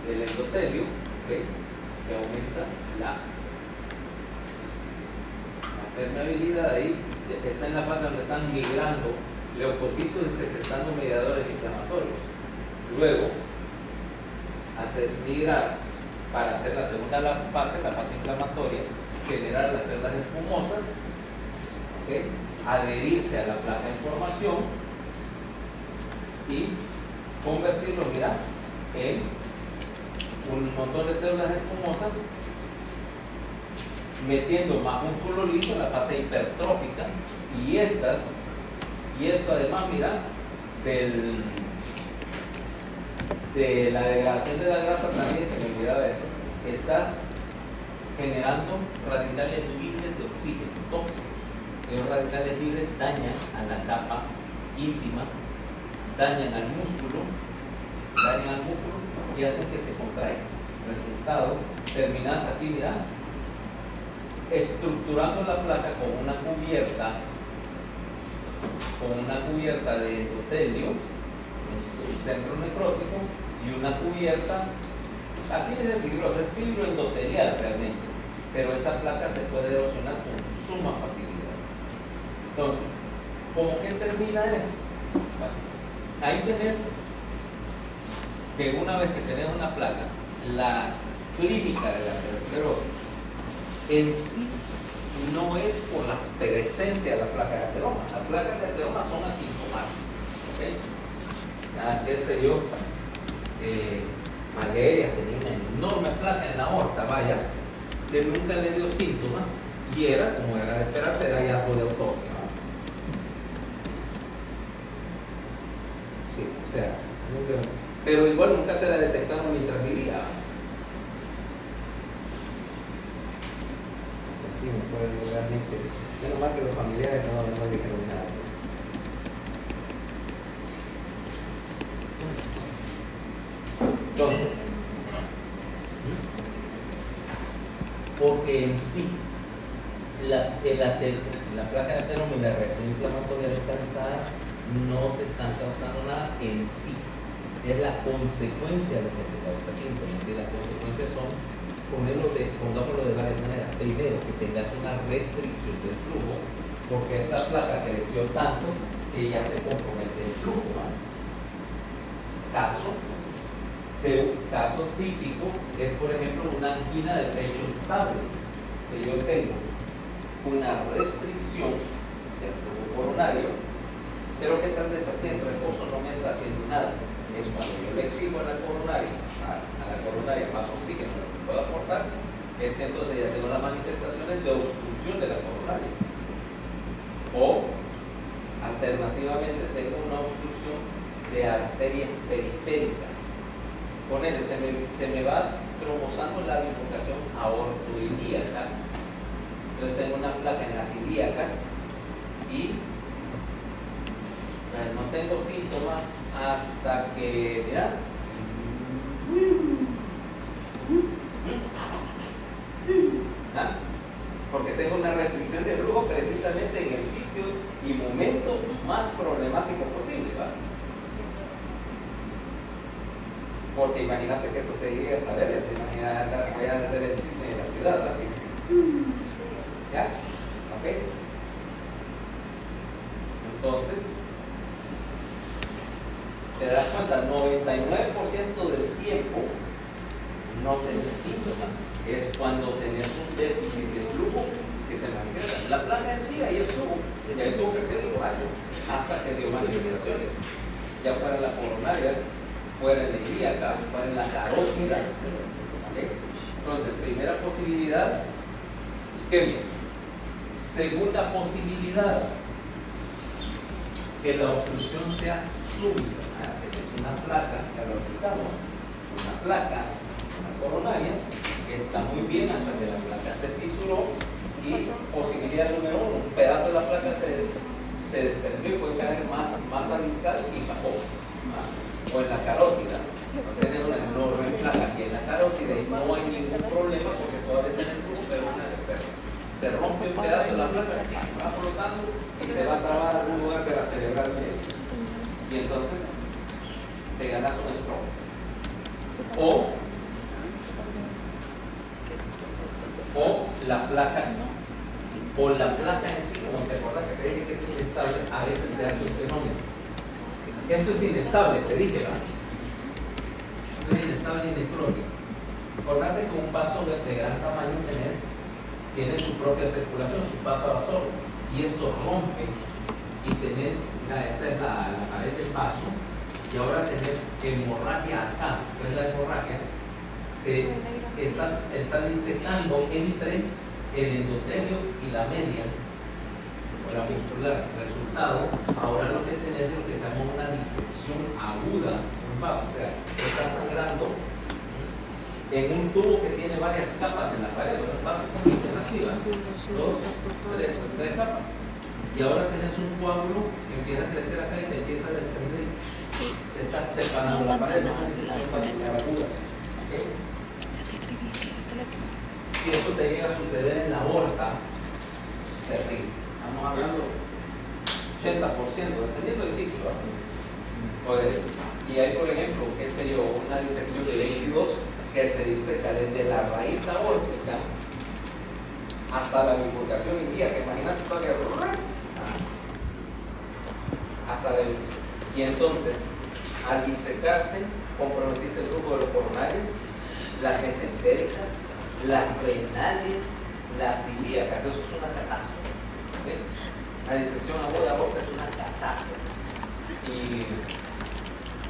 del endotelio, ¿ok? Que aumenta la permeabilidad. Ahí está en la fase donde están migrando leucocitos y secretando mediadores inflamatorios. Luego haces migrar para hacer la segunda fase, la fase inflamatoria, generar las células espumosas, ¿okay? Adherirse a la placa en formación y convertirlo, mira, en un montón de células espumosas, metiendo más músculo liso en la fase hipertrófica, y esto además, mira, de la degradación de la grasa también, se me olvidaba eso, estás generando radicales libres de oxígeno, tóxicos. Los radicales libres dañan a la capa íntima, dañan al músculo y hacen que se contraiga. Resultado, terminas aquí, mira, estructurando la placa con una cubierta de endotelio, un centro necrótico, y una cubierta, aquí es fibrosa, es fibroendotelial realmente, pero esa placa se puede erosionar con suma facilidad. Entonces, ¿cómo que termina eso? Bueno, ahí tenés que una vez que tenés una placa, la clínica de la aterosclerosis en sí no es por la presencia de la placa de ateroma. Las placas de ateroma son asintomáticas, ¿okay? Qué sé yo, Valeria tenía una enorme placa en la aorta, vaya, que nunca le dio síntomas y era, como era de esperarse, era hallazgo de autopsia, ¿no? Sí, o sea, nunca, pero igual nunca se la detectaron mientras vivía. Sentimos, pues, realmente, menos mal que los familiares no dijeron nada de eso. Entonces, porque en sí la placa de ateroma y la reacción inflamatoria localizada no te están causando nada en sí, es la consecuencia de lo que te causa síntomas, y las consecuencias son, pongámoslo de varias maneras. Primero, que tengas una restricción del flujo, porque esta placa creció tanto que ya te compromete el flujo, ¿vale? Caso típico es, por ejemplo, una angina de pecho estable, que yo tengo una restricción del flujo coronario, pero que tal vez así en reposo no me está haciendo nada. Es cuando yo le exijo a la coronaria más oxígeno lo que puedo aportar, entonces ya tengo las manifestaciones de obstrucción de la coronaria. O alternativamente tengo una obstrucción de arterias periféricas. Ponele, se me va cromosando la bifurcación aortoilíaca. Entonces tengo una placa en las ilíacas y no tengo síntomas hasta que, mira, porque tengo una restricción de flujo precisamente en el sitio y momento más problemático posible, ¿va? Porque imagínate que eso se llegue a saber, te imaginas vayan a hacer el chisme de la ciudad, así. ¿Ya? ¿Ok? Entonces, te das cuenta, 99% del tiempo no tenés síntomas. Es cuando tenés un déficit de flujo que se manifiesta. La placa en sí ahí estuvo creciendo un año hasta que dio manifestaciones. Ya fuera la coronaria, fuera en la ilíaca, fuera en la carótida. ¿Okay? Entonces, primera posibilidad, isquemia. Segunda posibilidad, que la obstrucción sea súbita. Es una placa, ya lo explicamos, una placa, una coronaria, que está muy bien hasta que la placa se fisuró y posibilidad número uno, un pedazo de la placa se desprendió y fue caer más discal y bajó. O en la carótida, no tenés una enorme placa aquí en la carótida y no hay ningún problema porque todavía tenés flujo, pero una se rompe un pedazo de la placa, va flotando y se va a trabar a algún lugar de la cerebral media. Y entonces te ganas un stroke. O o la placa en sí, como te acuerdas que te dije que es inestable, a veces te hace un fenómeno. Esto es inestable, te dije, ¿verdad? Esto es inestable y necrótico. Acordate que un vaso de gran tamaño tiene su propia circulación, su pasa solo, y esto rompe y tenés, esta es la pared del vaso, y ahora tenés hemorragia acá. ¿Qué es la hemorragia? Que está disecando entre el endotelio y la media, o la muscular. Resultado, ahora lo que tenés es lo que se llama una disección aguda en un vaso, o sea, está sangrando en un tubo que tiene varias capas en la pared. Los vasos son masivas, tres capas. Y ahora tenés un coágulo que empieza a crecer acá y te empieza a desprender. Te estás separando la pared, no es una disección aguda. ¿Okay? Si eso te llega a suceder en la aorta, es terrible. Estamos hablando 80%, dependiendo del ciclo. Y hay, por ejemplo, qué sé yo, una disección de 22 que se diseca desde la raíz aórtica hasta la bifurcación ilíaca. Imagínate todavía hasta la bifurcación. Y entonces, al disecarse, comprometiste el grupo de los coronarios, las mesentéricas, las renales, las ilíacas. Eso es una catástrofe. ¿Okay? La disección aguda de aorta es una catástrofe. Y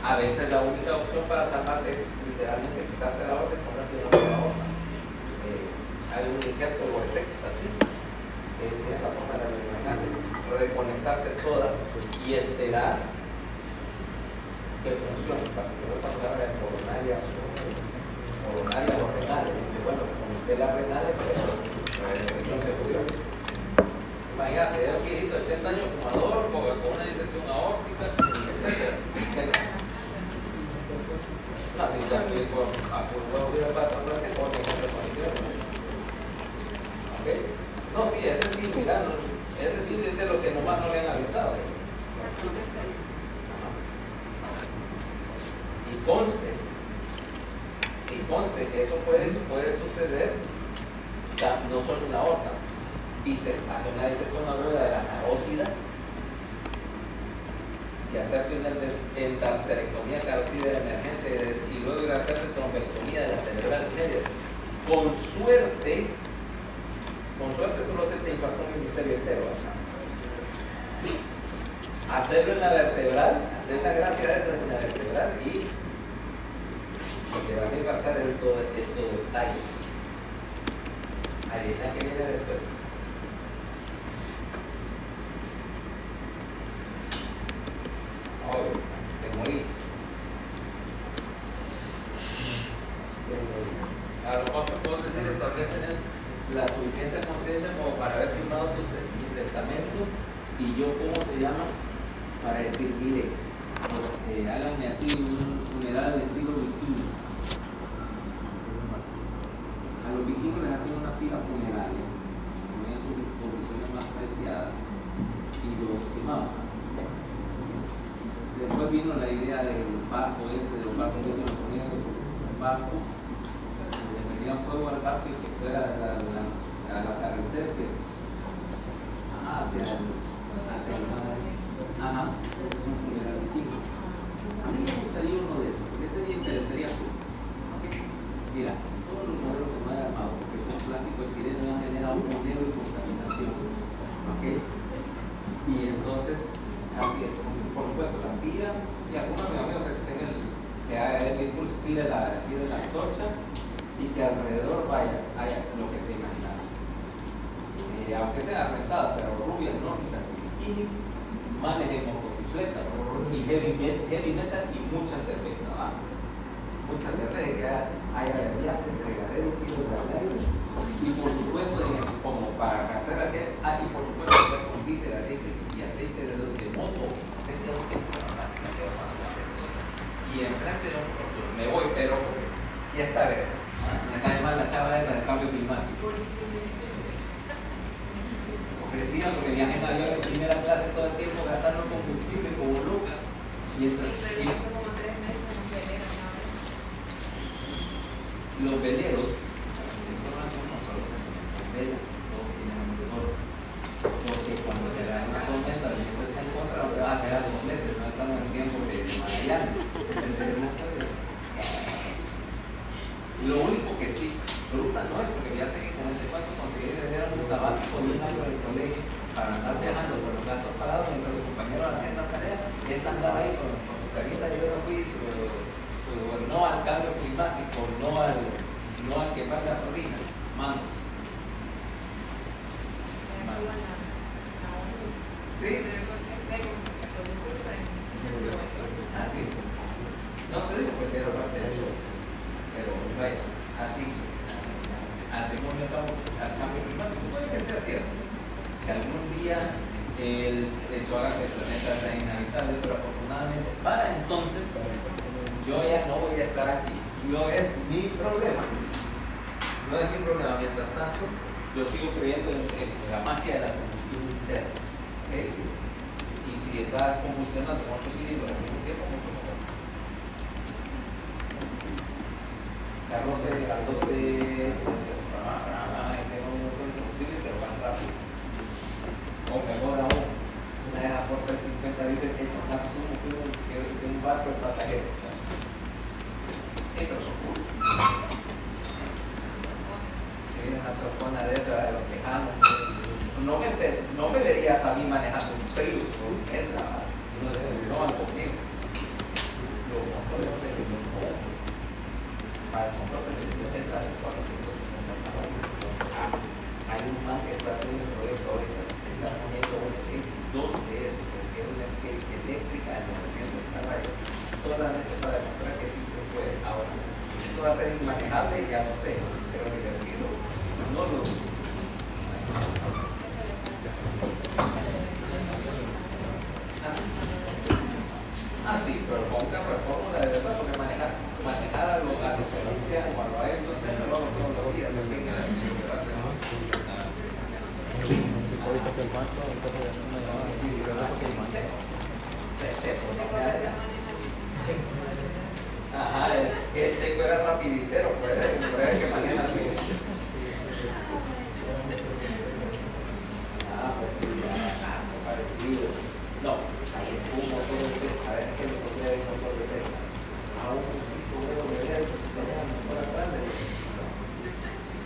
a veces la única opción para salvarte es literalmente quitarte la aorta y ponerte una nueva aorta. Hay un injerto de vortex así, que tiene la forma de reconectarte todas y esperar que funcione. Para que no pasara de coronarias o renales. Dice, bueno, conecté las renales, pero no se pudieron. Imagínate, era un viejito de 80 años fumador, con una disección aórtica, etc. No, si ya me dijo, hubiera pasado la que pone en otras condiciones. ¿Ok? No, sí, ese sí, mira, ese sí es de lo que nomás no le han avisado. Y conste que eso puede suceder no solo en la aorta. Dice, hacer una disección aguda de la carótida y hacerte una endarterectomía carótida de emergencia y luego ir a hacerte trombectomía de la cerebral media. Con suerte solo se te infartó un hemisferio entero. Hacerlo en la vertebral, hacer una gracia de esas en la vertebral y lo que vas a infartar es todo detalle. Ahí es la que viene después. Oh, te morís. A lo mejor puedo decir que todavía tenés la suficiente conciencia como para haber firmado tu testamento y yo, ¿cómo se llama? Para decir, mire, háganme así un funeral de estilo vikingo. A los vikingos les hacían una pila funeraria, ponían sus disposiciones más preciadas y los quemaban. Después vino la idea del barco que lo ponían en un barco, le metían fuego al barco y que fuera al atardecer, que es hacia el mar. Ajá, es un funeral vikingo. A mí me gustaría uno de esos, porque ese me interesaría mucho. ¿Okay? Mira, todos los modelos que no hay armado, porque son plásticos estireno, van a generar un modelo de contaminación. ¿Okay? Y entonces, así es, por supuesto, la tira, y alguno de mis amigos que haga el discurso, tire la antorcha y que alrededor haya lo que te imaginas. Aunque sea rentada, pero rubias, nórdicas, bikini, manes en motocicleta y heavy metal y mucha cerveza, ¿va? Mucha cerveza, que haya viajes, regaderos, kilos de arreglos y por supuesto, como para hacer aquel, y por supuesto con diésel, aceite de moto, aceite de y enfrente de nosotros, me voy, pero ya está verde. Me cae mal la chava esa del cambio climático. Crecía porque viajé en avión en primera clase todo el tiempo gastando combustible como loca. Y Hace como 3 meses en velero, ¿no? los veleros, no son solo andaba ahí con su carita y yo no fui su no al cambio climático, no al quemar gasolina, manos. Sí. Así. No te digo que era parte del show, pero vaya, así. Al cambio climático puede que sea cierto, que algún día eso haga que el planeta sea inhabitable, pero afortunadamente para entonces yo ya no voy a estar aquí. No es mi problema. No es mi problema. Mientras tanto, yo sigo creyendo en la magia de la combustión interna. ¿Okay? Y si está combustionando con 8 cilindros al mismo tiempo, mucho mejor. Carrote grandote, pero más rápido. O mejor aún, una de esas Ford 350 dice que echa más zumo que un barco de pasajeros. Pero son puros. Sí, una trofona de esa de los tejanos. No me verías a mí manejando un Prius o un Tesla. No al motivo. Los motores de los para el motor de Tesla hace 450 caballos. Hay un man que está haciendo el proyecto ahorita. Está poniendo un skate 2 de eso, porque es una skate eléctrica de 900 caballos, solamente para demostrar que sí se puede. Ahora, esto va a ser inmanejable, ya no sé, pero divertido, no lo dudo. Así, pero con un carro de fórmula de verdad, porque manejar a los sebastianos cuando hay entonces no lo hago todos los días, en fin, ahorita que el banco, ahorita que me llama, y si verdad que el banco. Ajá, el Checo era rapiditero, pues es que maneja así. Pues sí, parecido. No, un motor de Tesla, ¿sabes qué me podría ir un motor de Tesla? A un 5 de Tesla, si tenía un motor atrás de eso.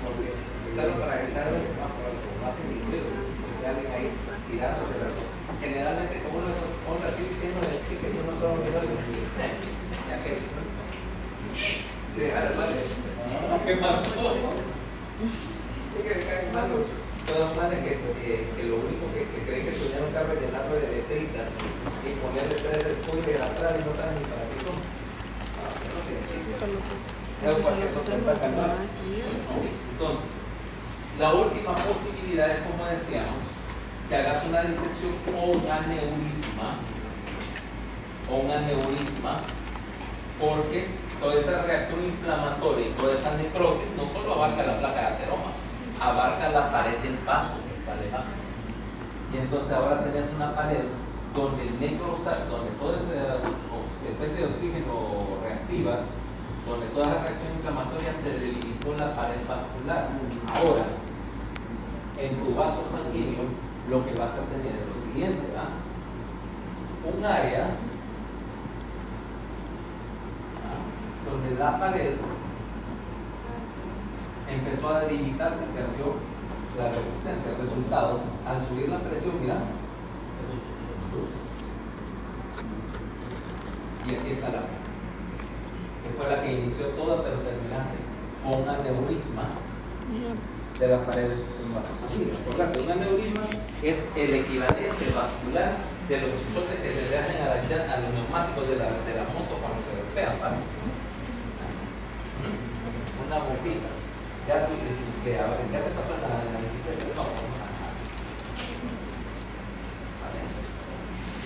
Porque solo para estar más individuo, porque alguien ahí tirando de la. Generalmente, como uno de esos ondas así diciendo es que yo no solo miro el dejar el madre. ¿Qué pasó? Es que me caen malos. Todos manes que lo único que creen que tenían un carro llenado de letritas y ponerle 3 spoilers atrás y no saben ni para qué son. No tiene chiste. Entonces, la última posibilidad es, como decíamos, que hagas una disección o un aneurisma, porque toda esa reacción inflamatoria y toda esa necrosis no solo abarca la placa de ateroma, abarca la pared del vaso que está debajo. Y entonces ahora tenés una pared donde donde toda esa especie de oxígeno reactivas, donde toda la reacción inflamatoria te debilitó la pared vascular. Ahora, en tu vaso sanguíneo, lo que vas a tener es lo siguiente, ¿verdad? Un área donde la pared empezó a debilitarse, perdió la resistencia. El resultado, al subir la presión, mira, y aquí está la que fue la que inició toda, pero terminaste con un aneurisma de la pared del vaso sanguíneo. Por tanto, un aneurisma es el equivalente vascular de los chichotes que se le hacen a los neumáticos de la moto cuando se golpean, ¿vale? Una bombita. Ya te pasó en la bicicleta. No, ¿sabes?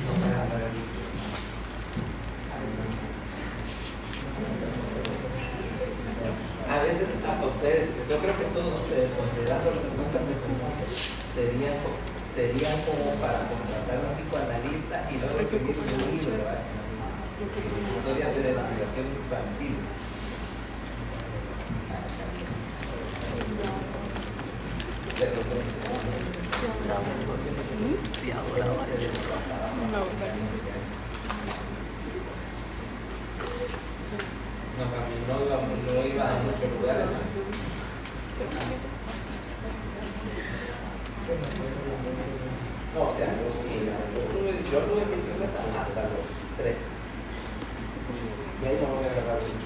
No se habla de eso. A veces hasta ustedes, yo creo que todos ustedes, considerando lo que nunca serían como para contratar a un psicoanalista y luego escribir un libro, ¿verdad? Historias de educación infantil. Sí, adoraba. No iba a muchos lugares. No, o sea, yo sí, yo lo he visto. bicicleta hasta los 3. Y ahí no voy a agarrar uno.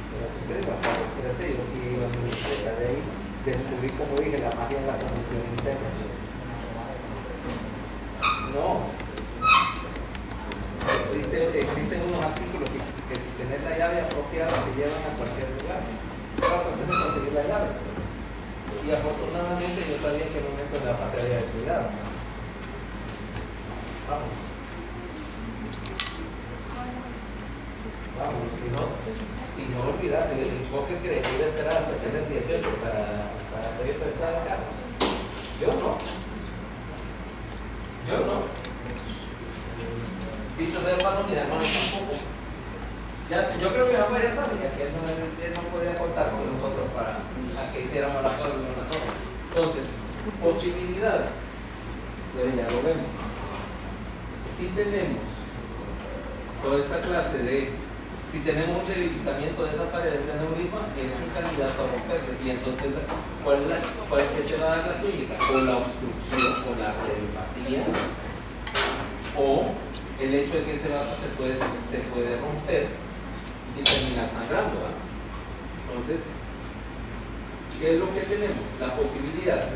Pero si ustedes hasta los 13 yo sí iba en mi bicicleta. De ahí descubrí, como dije, la magia de la combustión interna. No. Existen unos artículos que si tenés la llave apropiada te llevan a cualquier lugar. La cuestión es conseguir la llave. Y afortunadamente yo sabía en qué momento la pasé había descuidado. Vamos. Vamos, si no olvidate, vos que crees que iba a esperar hasta tener 18 para pedir prestado acá. Yo no. Dicho sea de paso, mis hermanos tampoco. Yo creo que mi mamá ya sabía que él no podía contar con nosotros para que hiciéramos las cosas de una forma. Entonces, posibilidad. Ya lo vemos. Si tenemos toda esta clase si tenemos un debilitamiento de esas paredes de aneurisma, es un candidato a romperse. Y entonces, ¿cuál es que te va a dar la clínica? O la obstrucción, o la arteriopatía, o el hecho de que ese vaso se puede romper y terminar sangrando, ¿verdad? Entonces, ¿qué es lo que tenemos? La posibilidad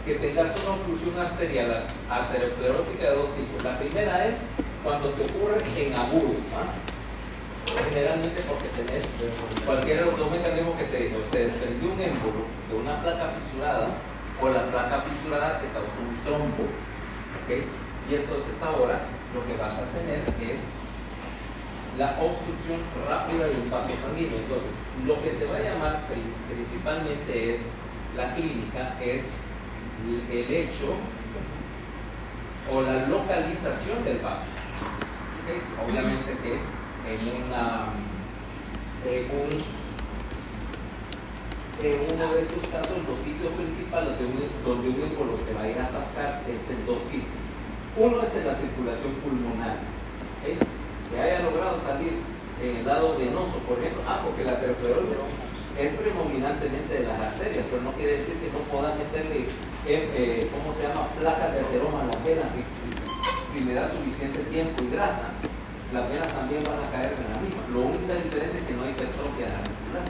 que tengas una oclusión arterial arteriosclerótica de dos tipos. La primera es cuando te ocurre en agudo, ¿verdad? Generalmente porque tenés cualquier otro mecanismo que te digo, se desprendió un émbolo de una placa fisurada o la placa fisurada te causó un trombo, ¿okay? Y entonces ahora lo que vas a tener es la obstrucción rápida de un vaso sanguíneo. Entonces, lo que te va a llamar principalmente es la clínica, es el hecho o la localización del vaso. ¿Okay? Obviamente que en uno de estos casos, los sitios principales donde un émbolo se va a ir a atascar es en dos sitios. Uno es en la circulación pulmonar, ¿okay? Que haya logrado salir en el lado venoso, por ejemplo, porque la aterosclerosis es predominantemente de las arterias, pero no quiere decir que no puedan meterle, placas de ateroma a las venas si le da suficiente tiempo y grasa. Las venas también van a caer en la misma. Lo única diferencia es que no hay hipertrofia articular.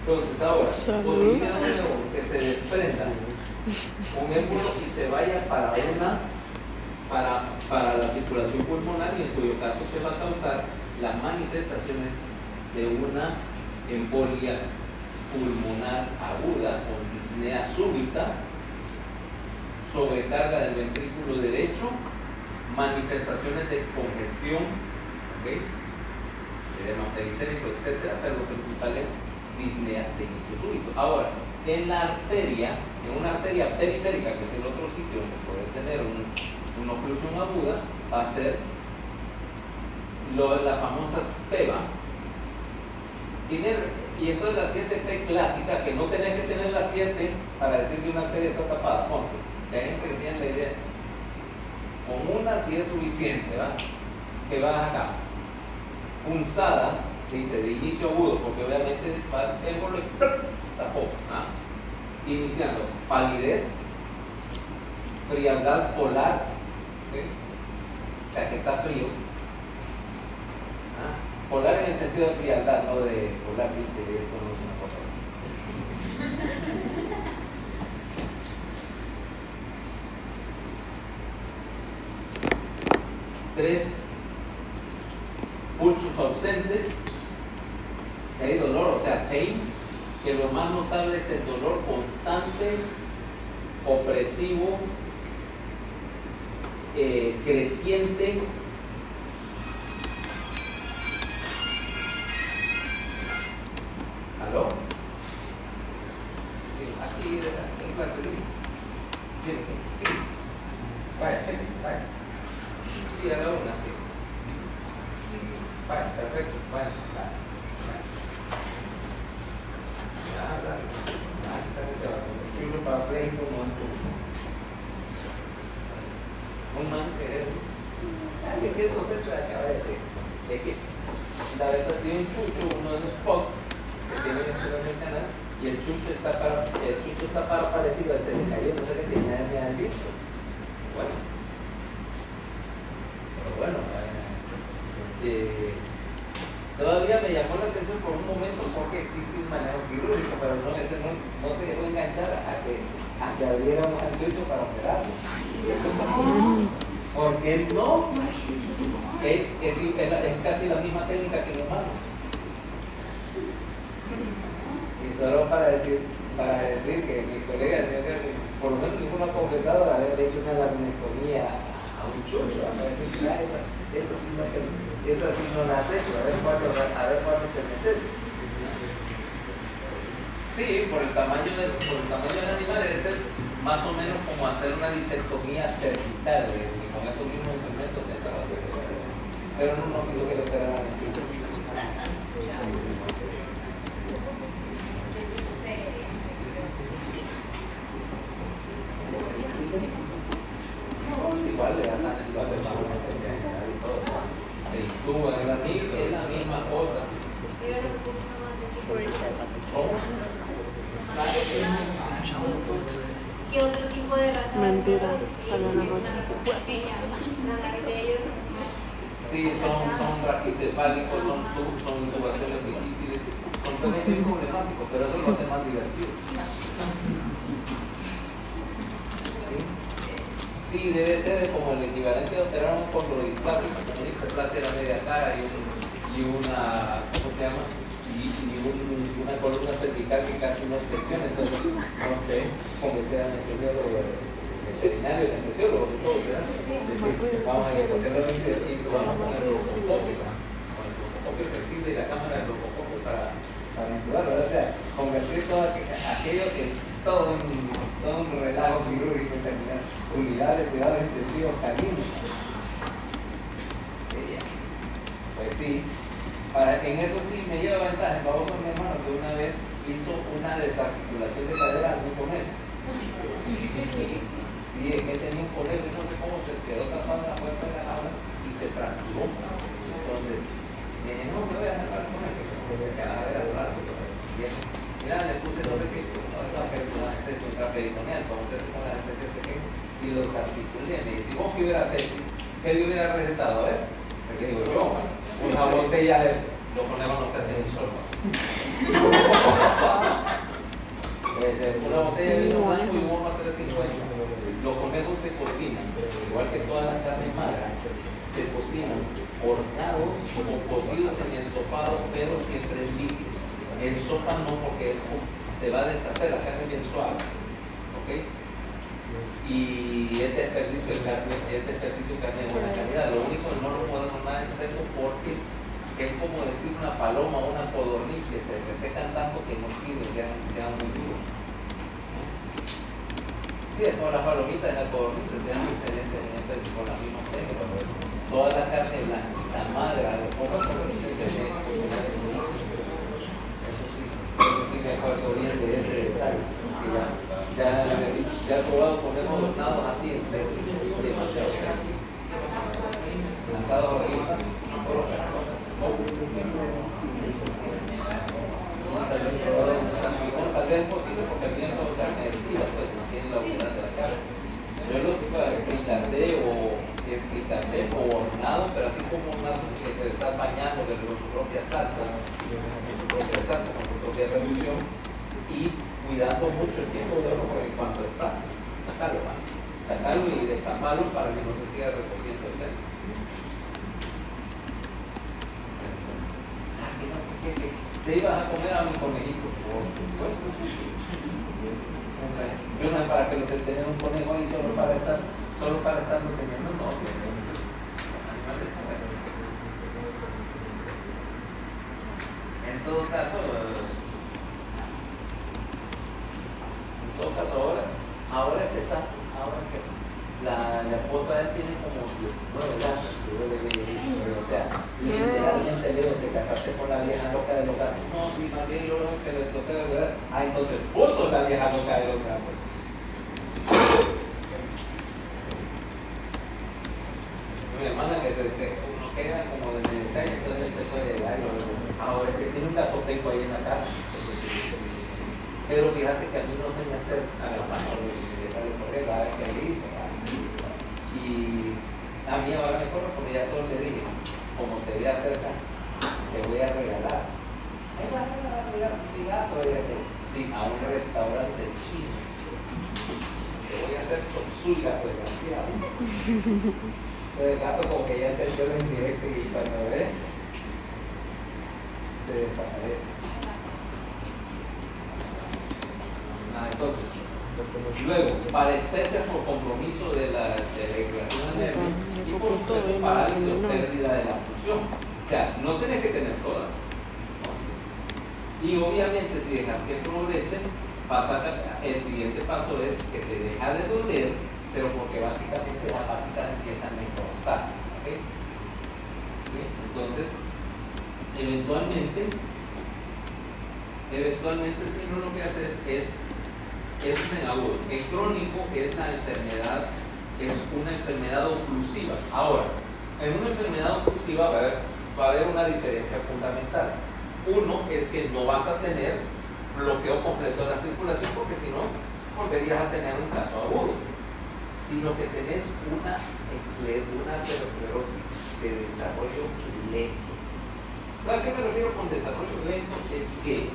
Entonces ahora, posibilidad de que se desprenda un émbolo y se vaya para la circulación pulmonar, y en cuyo caso te va a causar las manifestaciones de una embolia pulmonar aguda con disnea súbita, sobrecarga del ventrículo derecho, manifestaciones de congestión, ¿okay? Edema periférico, etc. Pero lo principal es disnea de inicio súbito. Ahora, en la arteria, en una arteria periférica, que es el otro sitio donde puedes tener una oclusión aguda, va a ser la famosa PEVA. Y entonces la 7P clásica, que no tenés que tener la 7 para decir que una arteria está tapada, conste. Hay gente que tiene la idea, con una sí es suficiente, ¿verdad? Que vas acá, punzada, dice de inicio agudo, porque obviamente va el émbolo y tapó, ¿ah? Iniciando palidez, frialdad polar, ¿okay? O sea que está frío, ¿ah? Polar en el sentido de frialdad, no de polar, dice, eso no es una cosa. 3 pulsos ausentes, que hay dolor, o sea, pain, que lo más notable es el dolor constante, opresivo, creciente. ¿Aló? Aquí en clase, sí, vaya, vaya. Sí, a la una, sí. Vaya, perfecto, vaya. Ya, dale. Aquí está el trabajo. Chulo para play, un man que quiero concepto de acá, de que la verdad tiene un chucho, uno de esos pogs que tiene una estimación canal, y el chucho está para parecido a ese que cayó, no sé qué tenía ni al visto. Bueno. Porque no, es casi la misma técnica que el humano. Y solo para decir que mis colegas, por lo menos ninguno ha confesado de haber hecho una laminectomía a un chucho, a decir, esa sí no la has hecho, a ver cuándo te metes. Sí, por el tamaño del animal debe ser más o menos como hacer una disectomía cervical, y con esos mismos instrumentos pensaba hacer. Pero no quiso que lo operaran. Igual le da sangre y lo hace bajo anestesia y todo. Se intuba, es la misma cosa. ¿Cómo? ¿Qué otro tipo de raza? Mentira, salió una noche. Sí, son braquicefálicos, son intubaciones difíciles, son temas muy problemáticos, pero eso lo hace más divertido. Sí, debe ser como el equivalente de operar un condrodisplasia, como una hiperplasia de la media cara y una, ¿cómo se llama? Una columna cervical que casi no flexiona. Entonces, no sé, como sea anestesiólogo, veterinario, anestesiólogo, todo será. Es decir, vamos a hipotermamente y vamos a poner el rococopio flexible y la cámara del rococopio para incubarlo. O sea, convertir todo aquello que todo un relajo quirúrgico terminar unidades de cuidados intensivos caninos. Pues sí. En eso sí me lleva ventaja. Vamos con mi hermano que una vez hizo una desarticulación de cadera muy con él. Sí, es que tenía un colegio, no sé cómo se quedó tapando la puerta de la jaula y se fracturó. Entonces, me dije, no, me voy a dejar con él, que se quedaba a ver al rato. Mira, le puse no sé qué, no es la persona intraperitoneal, como se hace con la anestesia pequeña, y lo desarticulé. Me dice, ¿vos qué hubieras hecho? ¿Qué le hubiera recetado? A ver, le digo yo, una botella de. Los conejos no se hacen en sopa. Una botella de vino blanco y un 350. Los conejos se cocinan, igual que toda la carne magra, se cocinan horneados o cocidos en estofado, pero siempre en líquido. En sopa no, porque se va a deshacer, la carne es bien suave. ¿Ok? Y este desperdicio de carne de buena calidad. Lo único que no lo podemos dar en seco porque es como decir una paloma o una codorniz que se resecan tanto que no sirven, quedan muy duros. Sí, es como las palomitas de la codorniz, quedan excelentes con las mismas técnicas. Toda la carne blanca, magra, de poca consistencia de cocinar. Eso sí me acuerdo bien de ese detalle. Que ya he probado conejos hornados así en seco, demasiado seco. Asado arriba, solo caracotas. Tal vez es posible porque el pienso de carne hervida, pues no tiene la humedad de la carne. Yo lo que fricasé o hornado, pero así como una que te está bañando con su propia salsa, con su propia revolución, y cuidando mucho el tiempo de oro porque cuando está, sacarlo y destaparlo para que no se siga recociendo el centro. Te ibas a comer a mi conejito, por supuesto. Yo no es para que los de tener un conejo ahí solo para estarlo teniendo, no. En todo caso, ahora que la esposa de él tiene como 19 años, o sea, literalmente le digo, te casaste con la vieja loca de los gatos. No, sí, más bien yo lo que les toca de verdad. Entonces vos sos la vieja loca de los gatos. Mi hermana que uno queda como de meditar y entonces empezó a llegar y ahora es que tiene un gatoteco ahí en la casa. Pero fíjate que a mí no se me acerca a la mano de sale correr, a ver qué le hice. Y a mí ahora me corre porque ya solo le dije, como te vea cerca, te voy a regalar. ¿Qué vas a dar mi gato? Sí, a un restaurante chino. Te voy a hacer con su gato, desgraciado. El gato como que ya entendió lo indirecto y cuando ve, se desaparece. Entonces, luego, parestesia por compromiso de la irrigación del nervio y por supuesto parálisis o pérdida de la función. O sea, no tienes que tener todas. Y obviamente si dejas que progresen, el siguiente paso es que te deja de doler, pero porque básicamente las patitas empiezan a engrosar. ¿Okay? ¿Sí? Entonces, eventualmente si uno lo que hace es eso es en agudo. En crónico es una enfermedad oclusiva. Ahora, en una enfermedad oclusiva va a haber una diferencia fundamental. Uno es que no vas a tener bloqueo completo de la circulación, porque si no, volverías a tener un caso agudo, sino que tenés una esclerosis de desarrollo lento. ¿A qué me refiero con desarrollo lento? Es que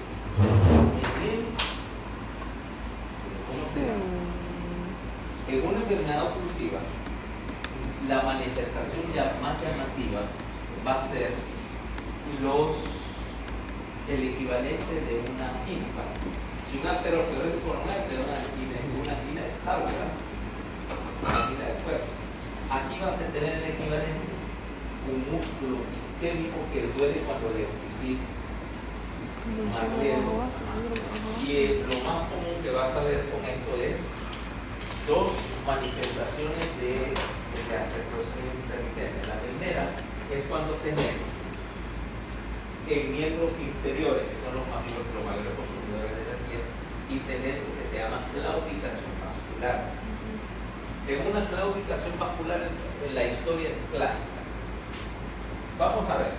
en una enfermedad oclusiva, la manifestación ya más llamativa va a ser el equivalente de una angina. Si una arteriosclerosis coronal te da una angina estable, una angina de fuerza. Aquí vas a tener el equivalente, un músculo isquémico que duele cuando le exigís más riesgo. Y lo más común que vas a ver con esto es dos manifestaciones de arteriosclerosis intermitente. La primera es cuando tenés en miembros inferiores, que son los mayores consumidores de energía, y tenés lo que se llama claudicación vascular. En una claudicación vascular la historia es clásica. Vamos a ver.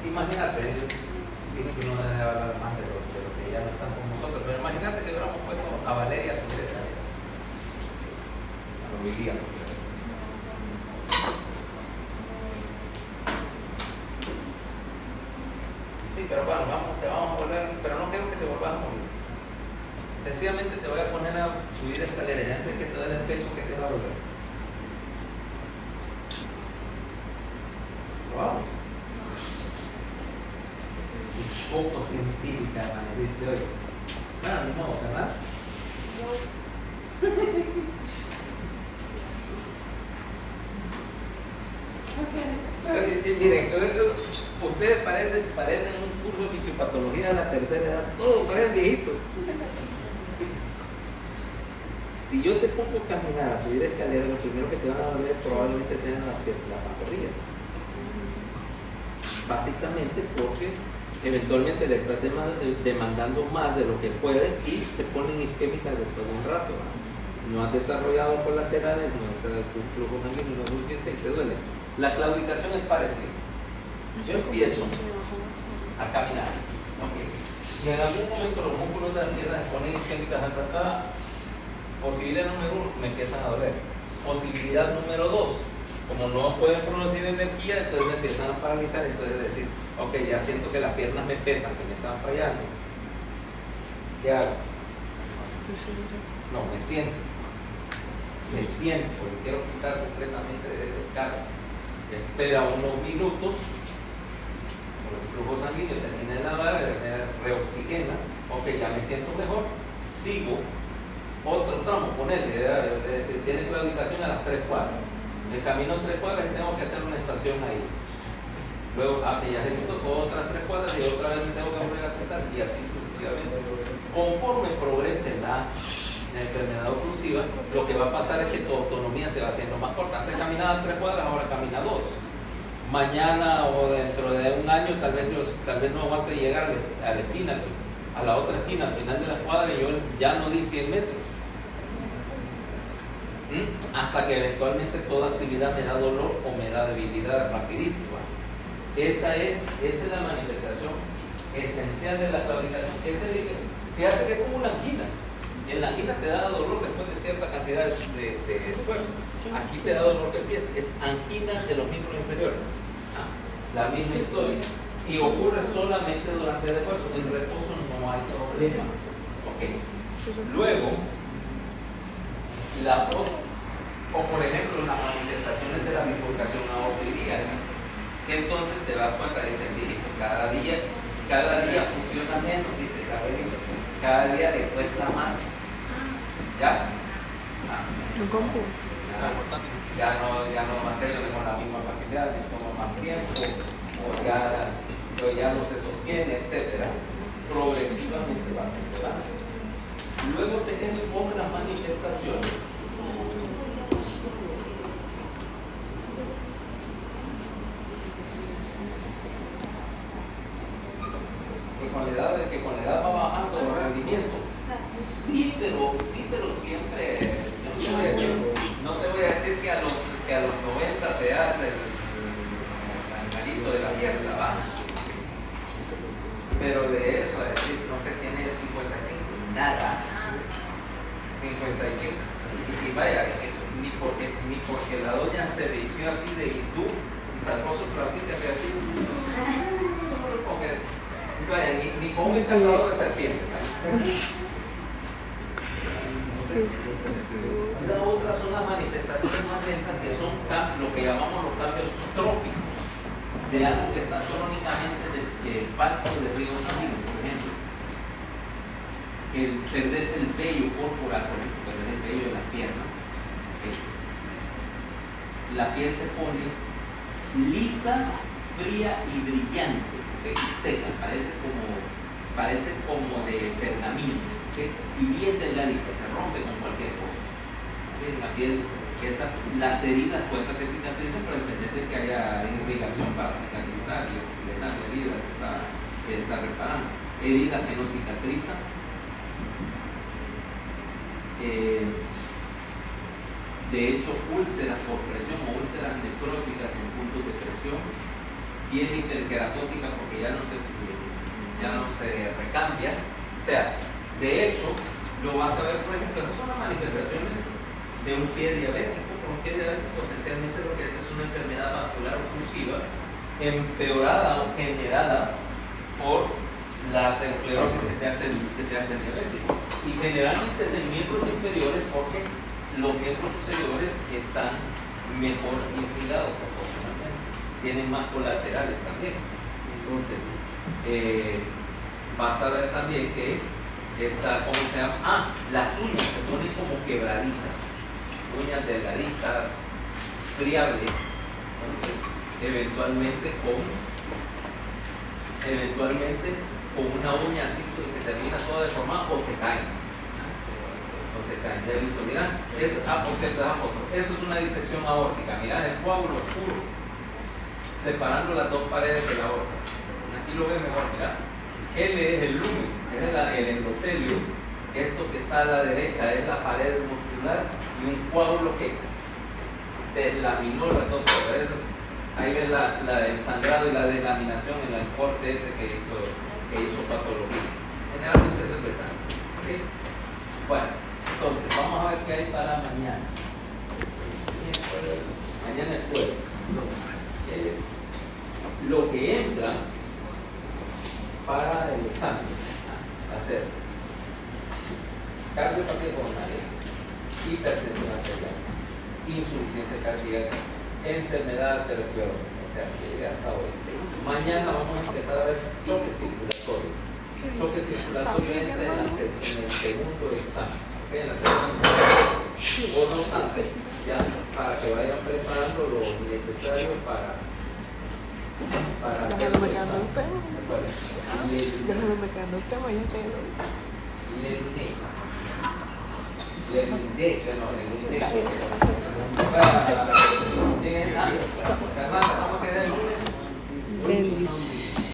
Imagínate, digo que uno debe hablar más de lo que ya no están con nosotros, pero imagínate que hubiéramos puesto a Valeria a subir escaleras. Lo vivíamos. Sí, pero bueno, te vamos a volver, pero no quiero que te volvas a morir. Sencillamente te voy a poner a subir escaleras, ya antes que te den el pecho, que te va a volver. Wow. Y poco científica amaneciste hoy. Bueno, ni modo, ¿verdad? Miren, ustedes parecen un curso de fisiopatología de la tercera edad, todos parecen viejitos. Si yo te pongo a caminar, a subir escaleras, lo primero que te van a doler probablemente sean las pantorrillas. Básicamente porque eventualmente le estás demandando más de lo que puede y se ponen isquémicas después de un rato. No has desarrollado colaterales, no es tu flujo sanguíneo, no es suficiente y te duele. La claudicación es parecida. Yo empiezo a caminar. Okay. Y en algún momento los músculos de la pierna se ponen isquémicas acá. Posibilidad número 1, me empiezan a doler. Posibilidad número 2, como no pueden producir energía, entonces me empiezan a paralizar. Entonces decís, ok, ya siento que las piernas me pesan, que me están fallando. ¿Qué hago? No, me siento. Me siento, porque quiero quitar completamente de carga. Espera unos minutos, el flujo sanguíneo termina de lavar, reoxigena, ok, ya me siento mejor, sigo otro tramo, ponerle, es decir, tiene claudicación a las 3 cuadras. Me camino 3 cuadras y tengo que hacer una estación ahí. Luego, ya ejecuto otras 3 cuadras y otra vez me tengo que volver a sentar y así sucesivamente. Conforme progrese la enfermedad oclusiva, lo que va a pasar es que tu autonomía se va haciendo más corta. Antes caminaba 3 cuadras, ahora camina 2. Mañana o dentro de un año tal vez no aguante llegar a la esquina, a la otra esquina, al final de la cuadra, y yo ya no di 100 metros. Hasta que eventualmente toda actividad me da dolor o me da debilidad rapidito. Esa es la manifestación esencial de la claudicación. Fíjate que es como una angina. En la angina te da dolor después de cierta cantidad de esfuerzo. Aquí te da dolor de pies. Es angina de los miembros inferiores. La misma historia. Y ocurre solamente durante el esfuerzo. En reposo no hay problema. Okay. Luego, O por ejemplo, las manifestaciones de la bifurcación aortoiliaca, que entonces te das cuenta, dice el médico, cada día funciona menos, dice la médica, cada día le cuesta más. ¿Ya? No compu. Ya no mantiene con la misma facilidad, ni toma más tiempo, o ya no se sostiene, etcétera. Progresivamente vas empeorando. Luego tenés otras manifestaciones. Que con la edad va bajando el rendimiento. Sí, pero siempre, no te voy a decir que a los 90 se hace el animalito de la fiesta, ¿va? Pero de eso a decir, no sé, tiene 55, nada. 55. Y vaya, ni porque la doña se vició así de hindú y sacó su flautita creativa. Vaya, ni con un encantador de serpiente. Las otras son las manifestaciones más lentas, que son lo que llamamos los cambios tróficos, de algo que está crónicamente del pacto de río sanguíneo, por ejemplo. Que perdés el vello corporal, por ejemplo, perdés el vello de las piernas. La piel se pone lisa, fría y brillante. Y seca, parece como de pergamino, ¿okay? Y bien delgadita, se rompe con cualquier cosa. ¿Okay? La piel, las heridas cuesta que cicatricen, pero depende de que haya irrigación para cicatrizar y oxigenar la herida que está reparando. Heridas que no cicatrizan. De hecho, úlceras por presión o úlceras necróticas en puntos de presión. Piel hiperqueratósica porque ya no se recambia. O sea, de hecho, lo vas a ver, por ejemplo, esas son las manifestaciones de un pie diabético. Un pie diabético esencialmente lo que es una enfermedad vascular oclusiva empeorada o generada por la aterosclerosis que te hace diabético. Y generalmente es en miembros inferiores porque los miembros superiores están mejor irrigados proporcionalmente. Tienen más colaterales también. Entonces, vas a ver también que ¿cómo se llama? Las uñas se ponen como quebradizas, uñas delgaditas, friables. Entonces, eventualmente con una uña así que termina toda deformada o se caen. Ya he visto, mira, por cierto, eso es una disección aórtica. Mira el coágulo oscuro separando las dos paredes de la aorta. Aquí lo ves mejor, mira. L es el lumen, es el endotelio. Esto que está a la derecha es la pared muscular y un coágulo que delaminó las dos paredes. Ahí ves el sangrado y la delaminación en el corte ese que hizo patología. Generalmente eso es desastre. ¿Okay? Bueno, entonces vamos a ver qué hay para mañana. Mañana es jueves. Es lo que entra para el examen hacer cardiopatía coronaria, hipertensión arterial, insuficiencia cardíaca, enfermedad arteriológica, o sea, que llegué hasta hoy. Mañana vamos a empezar a ver choque circulatorio. Choque circulatorio entra en el segundo examen, ¿okay? En la segunda semana. O no obstante, ya para que vayan preparando lo necesario para hacer Ya no me quedan dos temas. Ya no me quedan dos temas, ya tengo. Le